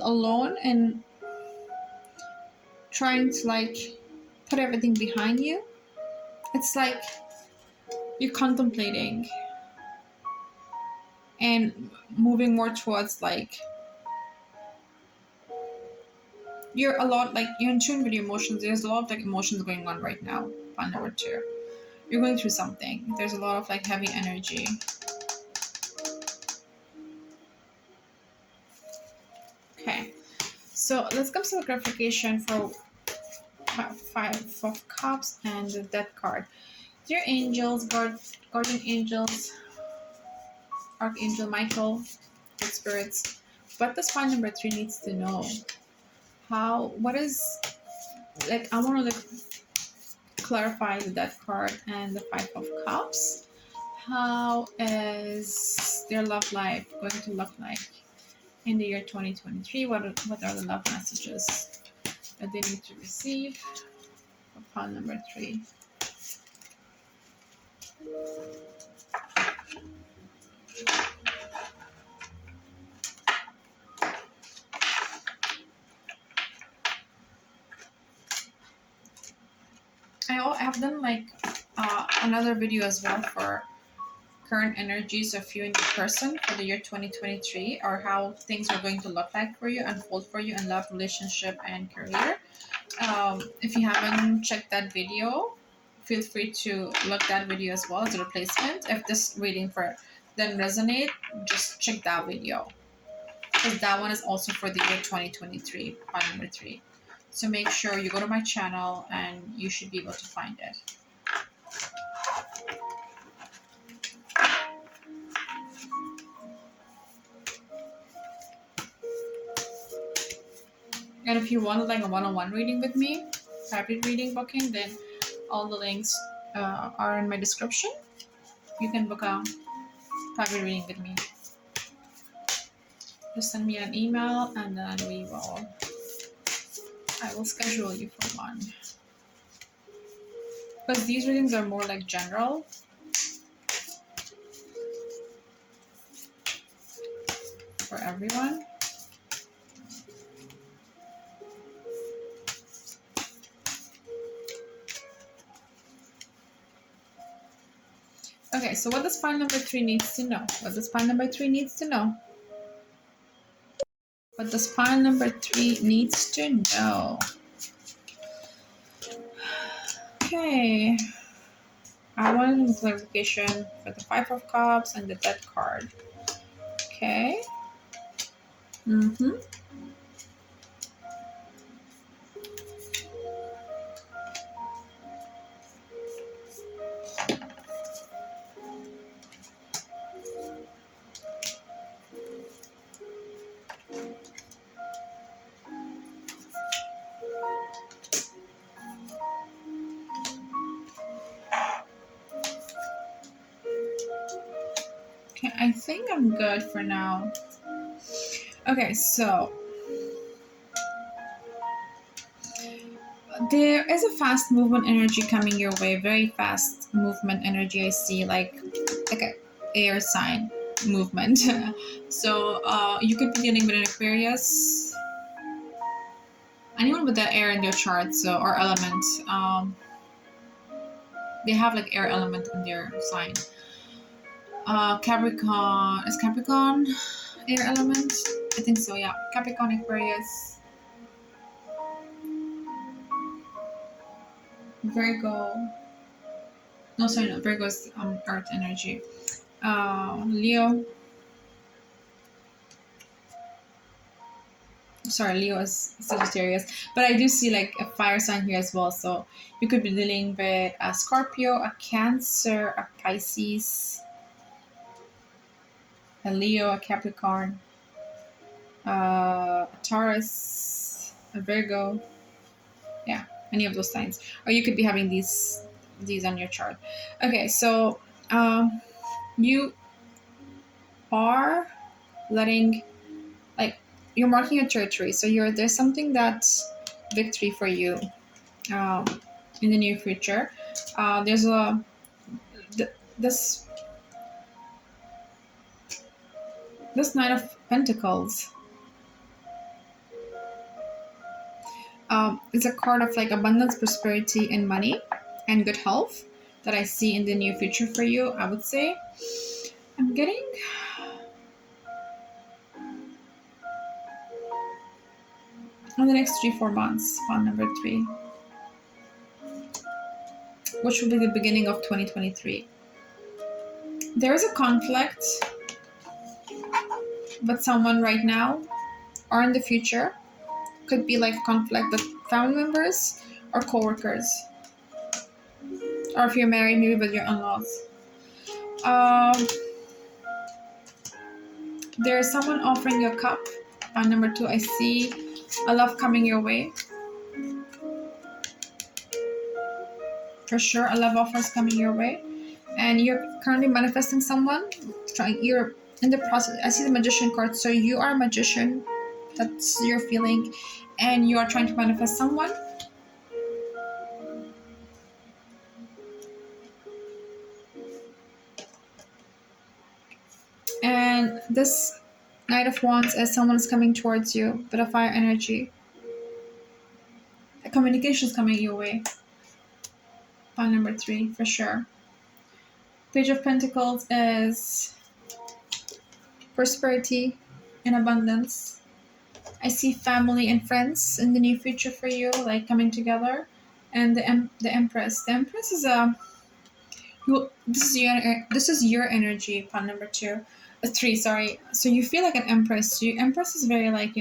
A: alone and trying to like put everything behind you. It's like you're contemplating and moving more towards like you're a lot like you're in tune with your emotions. There's a lot of like emotions going on right now. Fun number two. You're going through something. There's a lot of like heavy energy. Okay. So let's come to a clarification for Five of Cups and the Death card. Dear angels, guardian angels, Archangel Michael, good spirits, what does file number 3 needs to know? What is, like, I want to clarify the Death card and the Five of Cups. How is their love life going to look like in the year 2023? What are the love messages that they need to receive for file number 3? I have done like another video as well for current energies of you and your person for the year 2023, or how things are going to look like for you, unfold for you in love, relationship, and career. If you haven't checked that video, feel free to look that video as well as a replacement. If this reading for then resonate, just check that video, because that one is also for the year 2023, part number 3. So make sure you go to my channel and you should be able to find it. And if you want like a one-on-one reading with me, private reading booking, then all the links are in my description. You can book a private reading with me. Just send me an email and then I will schedule you for one. Because these readings are more like general. For everyone. Okay, so what does file number 3 needs to know? What does file number 3 needs to know? What does file number 3 needs to know? Okay. I wanted clarification for the Five of Cups and the Death card. Okay. Okay, I think I'm good for now. Okay, so there is a fast movement energy coming your way. Very fast movement energy. I see like a air sign movement. So you could be dealing with an Aquarius, anyone with the air in their chart, so or element. They have like air element in their sign. Capricorn, is Capricorn air element? I think so, yeah. Capricorn, Aquarius, Virgo. No, sorry, no. Virgo is earth energy. Leo. Sorry, Leo is Sagittarius. But I do see like a fire sign here as well. So you could be dealing with a Scorpio, a Cancer, a Pisces, a Leo, a Capricorn, a Taurus, a Virgo. Yeah, any of those signs. Or you could be having these on your chart. Okay, so you are letting, like, you're marking a territory. So there's something that's victory for you um, in the near future. There's th- this this Knight of Pentacles. It's a card of like abundance, prosperity, and money, and good health that I see in the near future for you. I would say I'm getting in the next 3-4 months on number three, which will be the beginning of 2023. There is a conflict with someone right now or in the future. Could be like conflict with family members or coworkers, or if you're married, maybe with your in-laws. Um, there is someone offering you a cup. On number two, I see a love coming your way. For sure, a love offer is coming your way, and you're currently manifesting someone. You're in the process. I see the Magician card, so you are a magician. That's your feeling, and you are trying to manifest someone. And this Knight of Wands is someone is coming towards you, but a fire energy. A communication is coming your way. On number three, for sure. Page of Pentacles is prosperity and abundance. I see family and friends in the near future for you, like coming together. And the Empress. The Empress is a this is your energy. Upon number two, three. Sorry. So you feel like an Empress. Empress is very like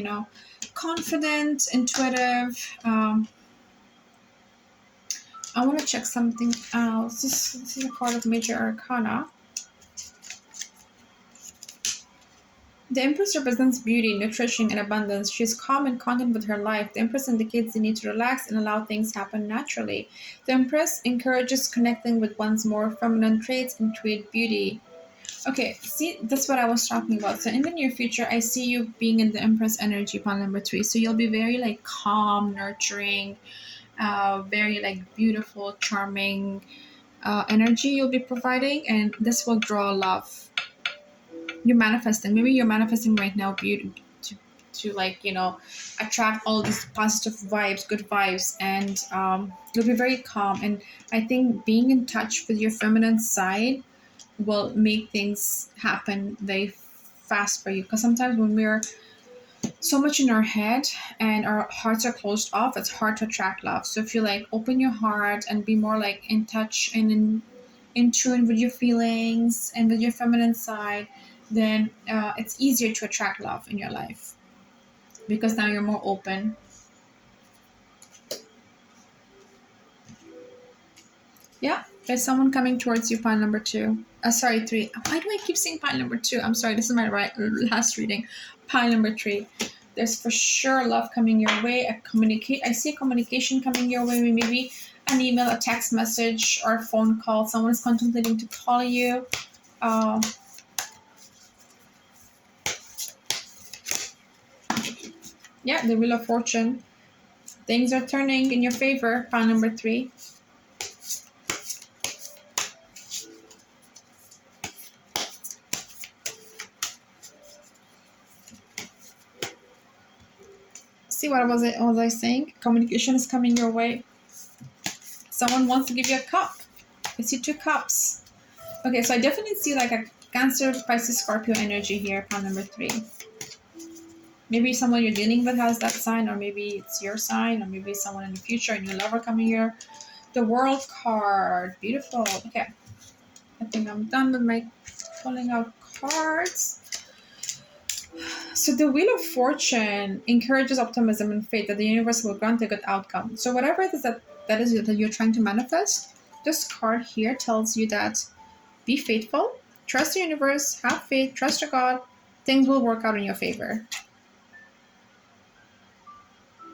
A: confident, intuitive. I want to check something else. This is a card of Major Arcana. The Empress represents beauty, nutrition, and abundance. She is calm and content with her life. The Empress indicates the need to relax and allow things happen naturally. The Empress encourages connecting with one's more feminine traits and create beauty. Okay, see, that's what I was talking about. So in the near future, I see you being in the Empress energy upon number three. So you'll be very like calm, nurturing, very like beautiful, charming energy you'll be providing, and this will draw love. You're manifesting. Maybe you're manifesting right now beauty to like attract all these positive vibes, good vibes, and you'll be very calm. And I think being in touch with your feminine side will make things happen very fast for you, because sometimes when we're so much in our head and our hearts are closed off, it's hard to attract love. So if you like open your heart and be more like in touch and in tune with your feelings and with your feminine side, then it's easier to attract love in your life, because now you're more open. Yeah, there's someone coming towards you. Pile number two. Sorry, three. Why do I keep saying pile number two? I'm sorry, this is my last reading. Pile number three. There's for sure love coming your way. I see a communication coming your way. Maybe an email, a text message, or a phone call. Someone is contemplating to call you. Yeah, the Wheel of Fortune. Things are turning in your favor. Pile number three. See, what was I saying? Communication is coming your way. Someone wants to give you a cup. I see two cups. Okay, so I definitely see like a Cancer, Pisces, Scorpio energy here. Pile number three. Maybe someone you're dealing with has that sign, or maybe it's your sign, or maybe someone in the future, a new lover coming here. The World card. Beautiful. Okay. I think I'm done with my pulling out cards. So the Wheel of Fortune encourages optimism and faith that the universe will grant a good outcome. So whatever it is that is that you're trying to manifest, this card here tells you that be faithful, trust the universe, have faith, trust your God, things will work out in your favor.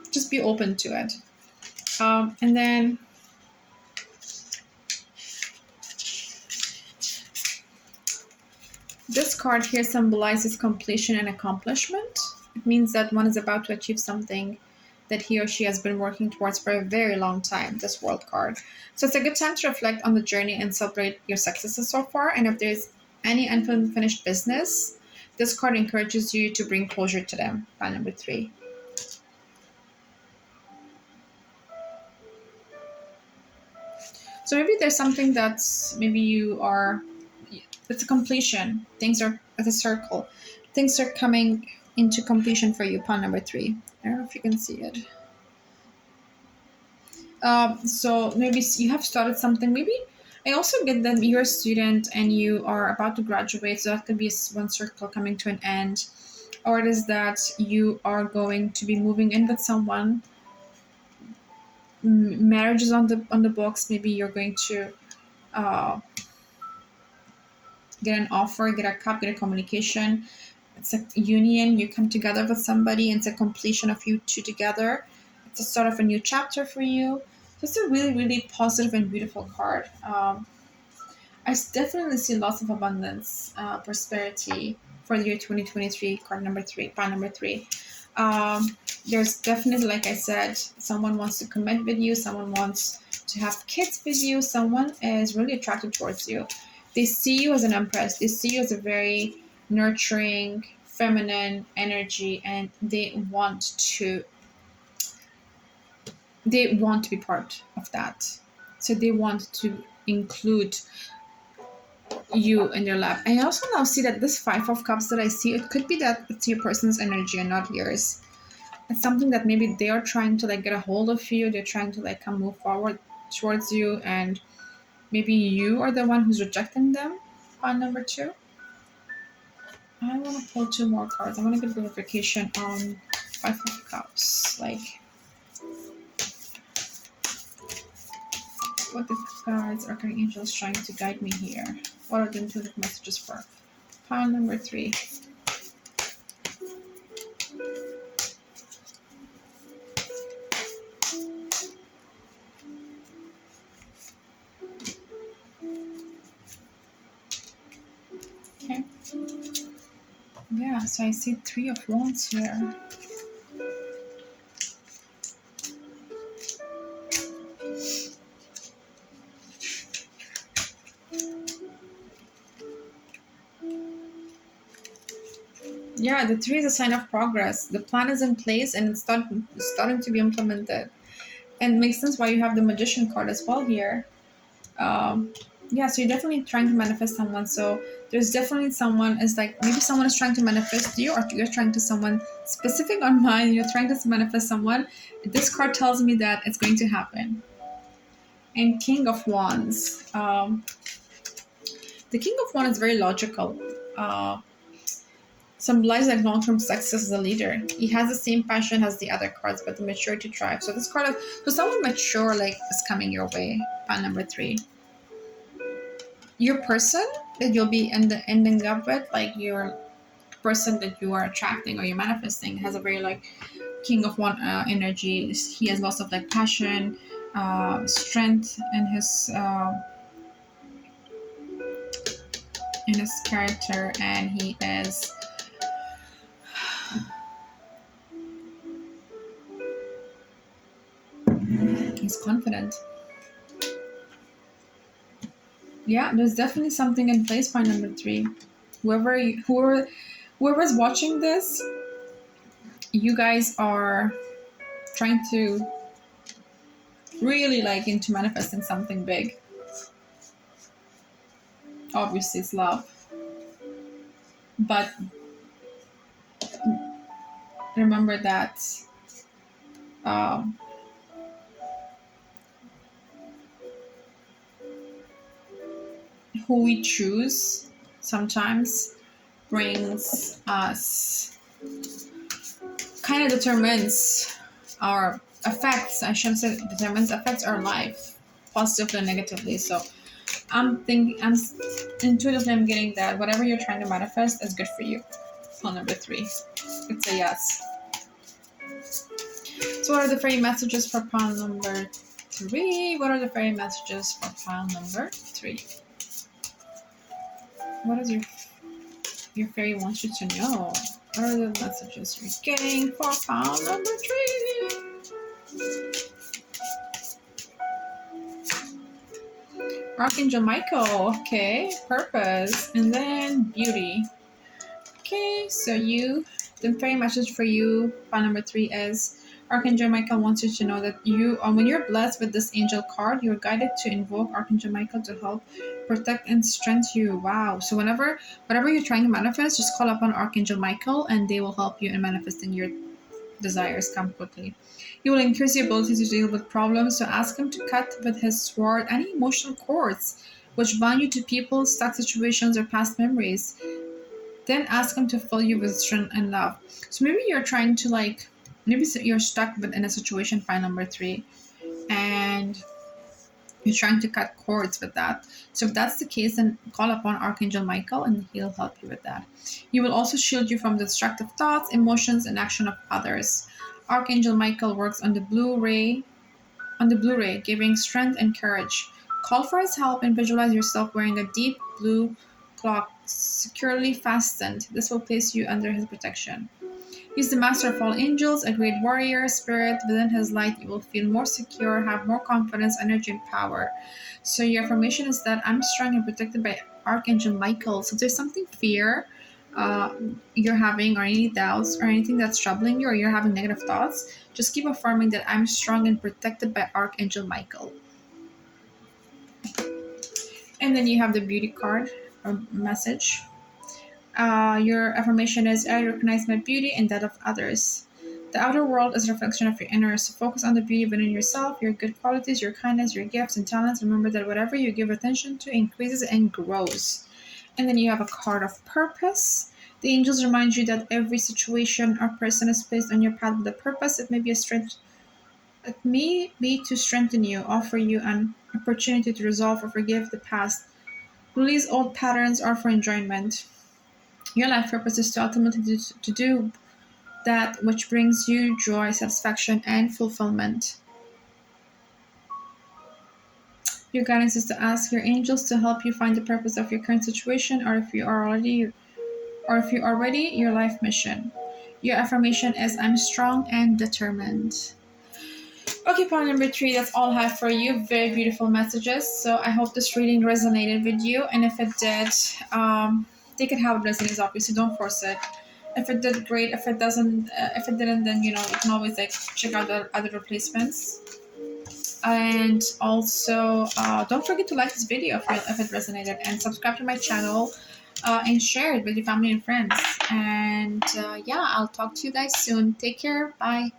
A: Just be open to it. And then this card here symbolizes completion and accomplishment. It means that one is about to achieve something that he or she has been working towards for a very long time, this World card. So it's a good time to reflect on the journey and celebrate your successes so far. And if there's any unfinished business, this card encourages you to bring closure to them. Pile number 3. So maybe there's something that's maybe you are, it's a completion. Things are at a circle. Things are coming into completion for you. Pile number 3. I don't know if you can see it. So maybe you have started something. Maybe I also get that you're a student and you are about to graduate. So that could be one circle coming to an end, or it is that you are going to be moving in with someone. Marriage is on the books. Maybe you're going to uh, get an offer, get a cup, get a communication. It's a union. You come together with somebody, and it's a completion of you two together. It's a start of a new chapter for you. So it's a really, really positive and beautiful card. Definitely see lots of abundance, prosperity for the year 2023. Card number 3, pile number 3. There's definitely, like I said, someone wants to commit with you. Someone wants to have kids with you. Someone is really attracted towards you. They see you as an empress. They see you as a very nurturing, feminine energy, and they want to be part of that. So they want to include you in their life. I also now see that this 5 of Cups that I see, it could be that it's your person's energy and not yours. It's something that maybe they are trying to like get a hold of you. They're trying to like come move forward towards you, and maybe you are the one who's rejecting them. On number 2, I want to pull 2 more cards. I want to get verification on 5 of Cups. Like, what the cards are angels trying to guide me here? What are the intuitive messages for pile number 3? Okay. Yeah, so I see 3 of Wands here. Yeah, the 3 is a sign of progress. The plan is in place and it's starting to be implemented. And it makes sense why you have the Magician card as well here. Yeah, so you're definitely trying to manifest someone. So there's definitely someone is like, maybe someone is trying to manifest you, or you're trying to someone specific on mine. You're trying to manifest someone. This card tells me that it's going to happen. And King of Wands. The King of Wands is very logical. Symbolizes like long-term success as a leader. He has the same passion as the other cards, but the maturity drive. So this card, so someone mature like is coming your way. On number 3, your person that you'll be ending up with, like your person that you are attracting or you're manifesting, has a very like King of One energy. He has lots of like passion, strength in his character, and he's confident. Yeah, there's definitely something in place by number 3. Whoever's watching this, you guys are trying to really like into manifesting something big. Obviously it's love, but remember that um, who we choose sometimes brings us, kind of determines our affects our life positively and negatively. So I'm intuitively I'm getting that whatever you're trying to manifest is good for you. Pile number 3, it's a yes. So what are the fairy messages for pile number 3? What are the fairy messages for pile number 3? What does your fairy wants you to know? What are the messages you're getting for pile number 3? Archangel Michael, okay, purpose, and then beauty. Okay, so the fairy message for you, pile number 3 is Archangel Michael wants you to know that when you're blessed with this angel card, you're guided to invoke Archangel Michael to help protect and strengthen you. Wow. So whatever you're trying to manifest, just call upon Archangel Michael and they will help you in manifesting your desires come quickly. He will increase your ability to deal with problems, so ask him to cut with his sword any emotional cords which bind you to people, stuck situations, or past memories. Then ask him to fill you with strength and love. So maybe you're trying to maybe you're stuck within a situation, file number 3, and you're trying to cut cords with that. So if that's the case, then call upon Archangel Michael and he'll help you with that. He will also shield you from destructive thoughts, emotions, and action of others. Archangel Michael works on the Blu-ray, giving strength and courage. Call for his help and visualize yourself wearing a deep blue cloak securely fastened. This will place you under his protection. He's the master of all angels, a great warrior spirit. Within his light, you will feel more secure, have more confidence, energy, and power. So your affirmation is that I'm strong and protected by Archangel Michael. So if there's something fear uh, you're having, or any doubts, or anything that's troubling you, or you're having negative thoughts, just keep affirming that I'm strong and protected by Archangel Michael. And then you have the beauty card or message. Your affirmation is I recognize my beauty and that of others. The outer world is a reflection of your inner, so focus on the beauty within yourself, your good qualities, your kindness, your gifts, and talents. Remember that whatever you give attention to increases and grows. And then you have a card of purpose. The angels remind you that every situation or person is placed on your path with a purpose. It may be a strength. It may be to strengthen you, offer you an opportunity to resolve or forgive the past, release old patterns, or for enjoyment. Your life purpose is to ultimately do that which brings you joy, satisfaction, and fulfillment. Your guidance is to ask your angels to help you find the purpose of your current situation, or if you already your life mission. Your affirmation is I'm strong and determined. Okay, point number 3, that's all I have for you. Very beautiful messages. So I hope this reading resonated with you. And if it did, take it how it resonates, obviously. Don't force it. If it did, great. If it doesn't, if it didn't, then you can always check out the other replacements. And also, don't forget to like this video if it resonated, and subscribe to my channel, and share it with your family and friends. And yeah, I'll talk to you guys soon. Take care. Bye.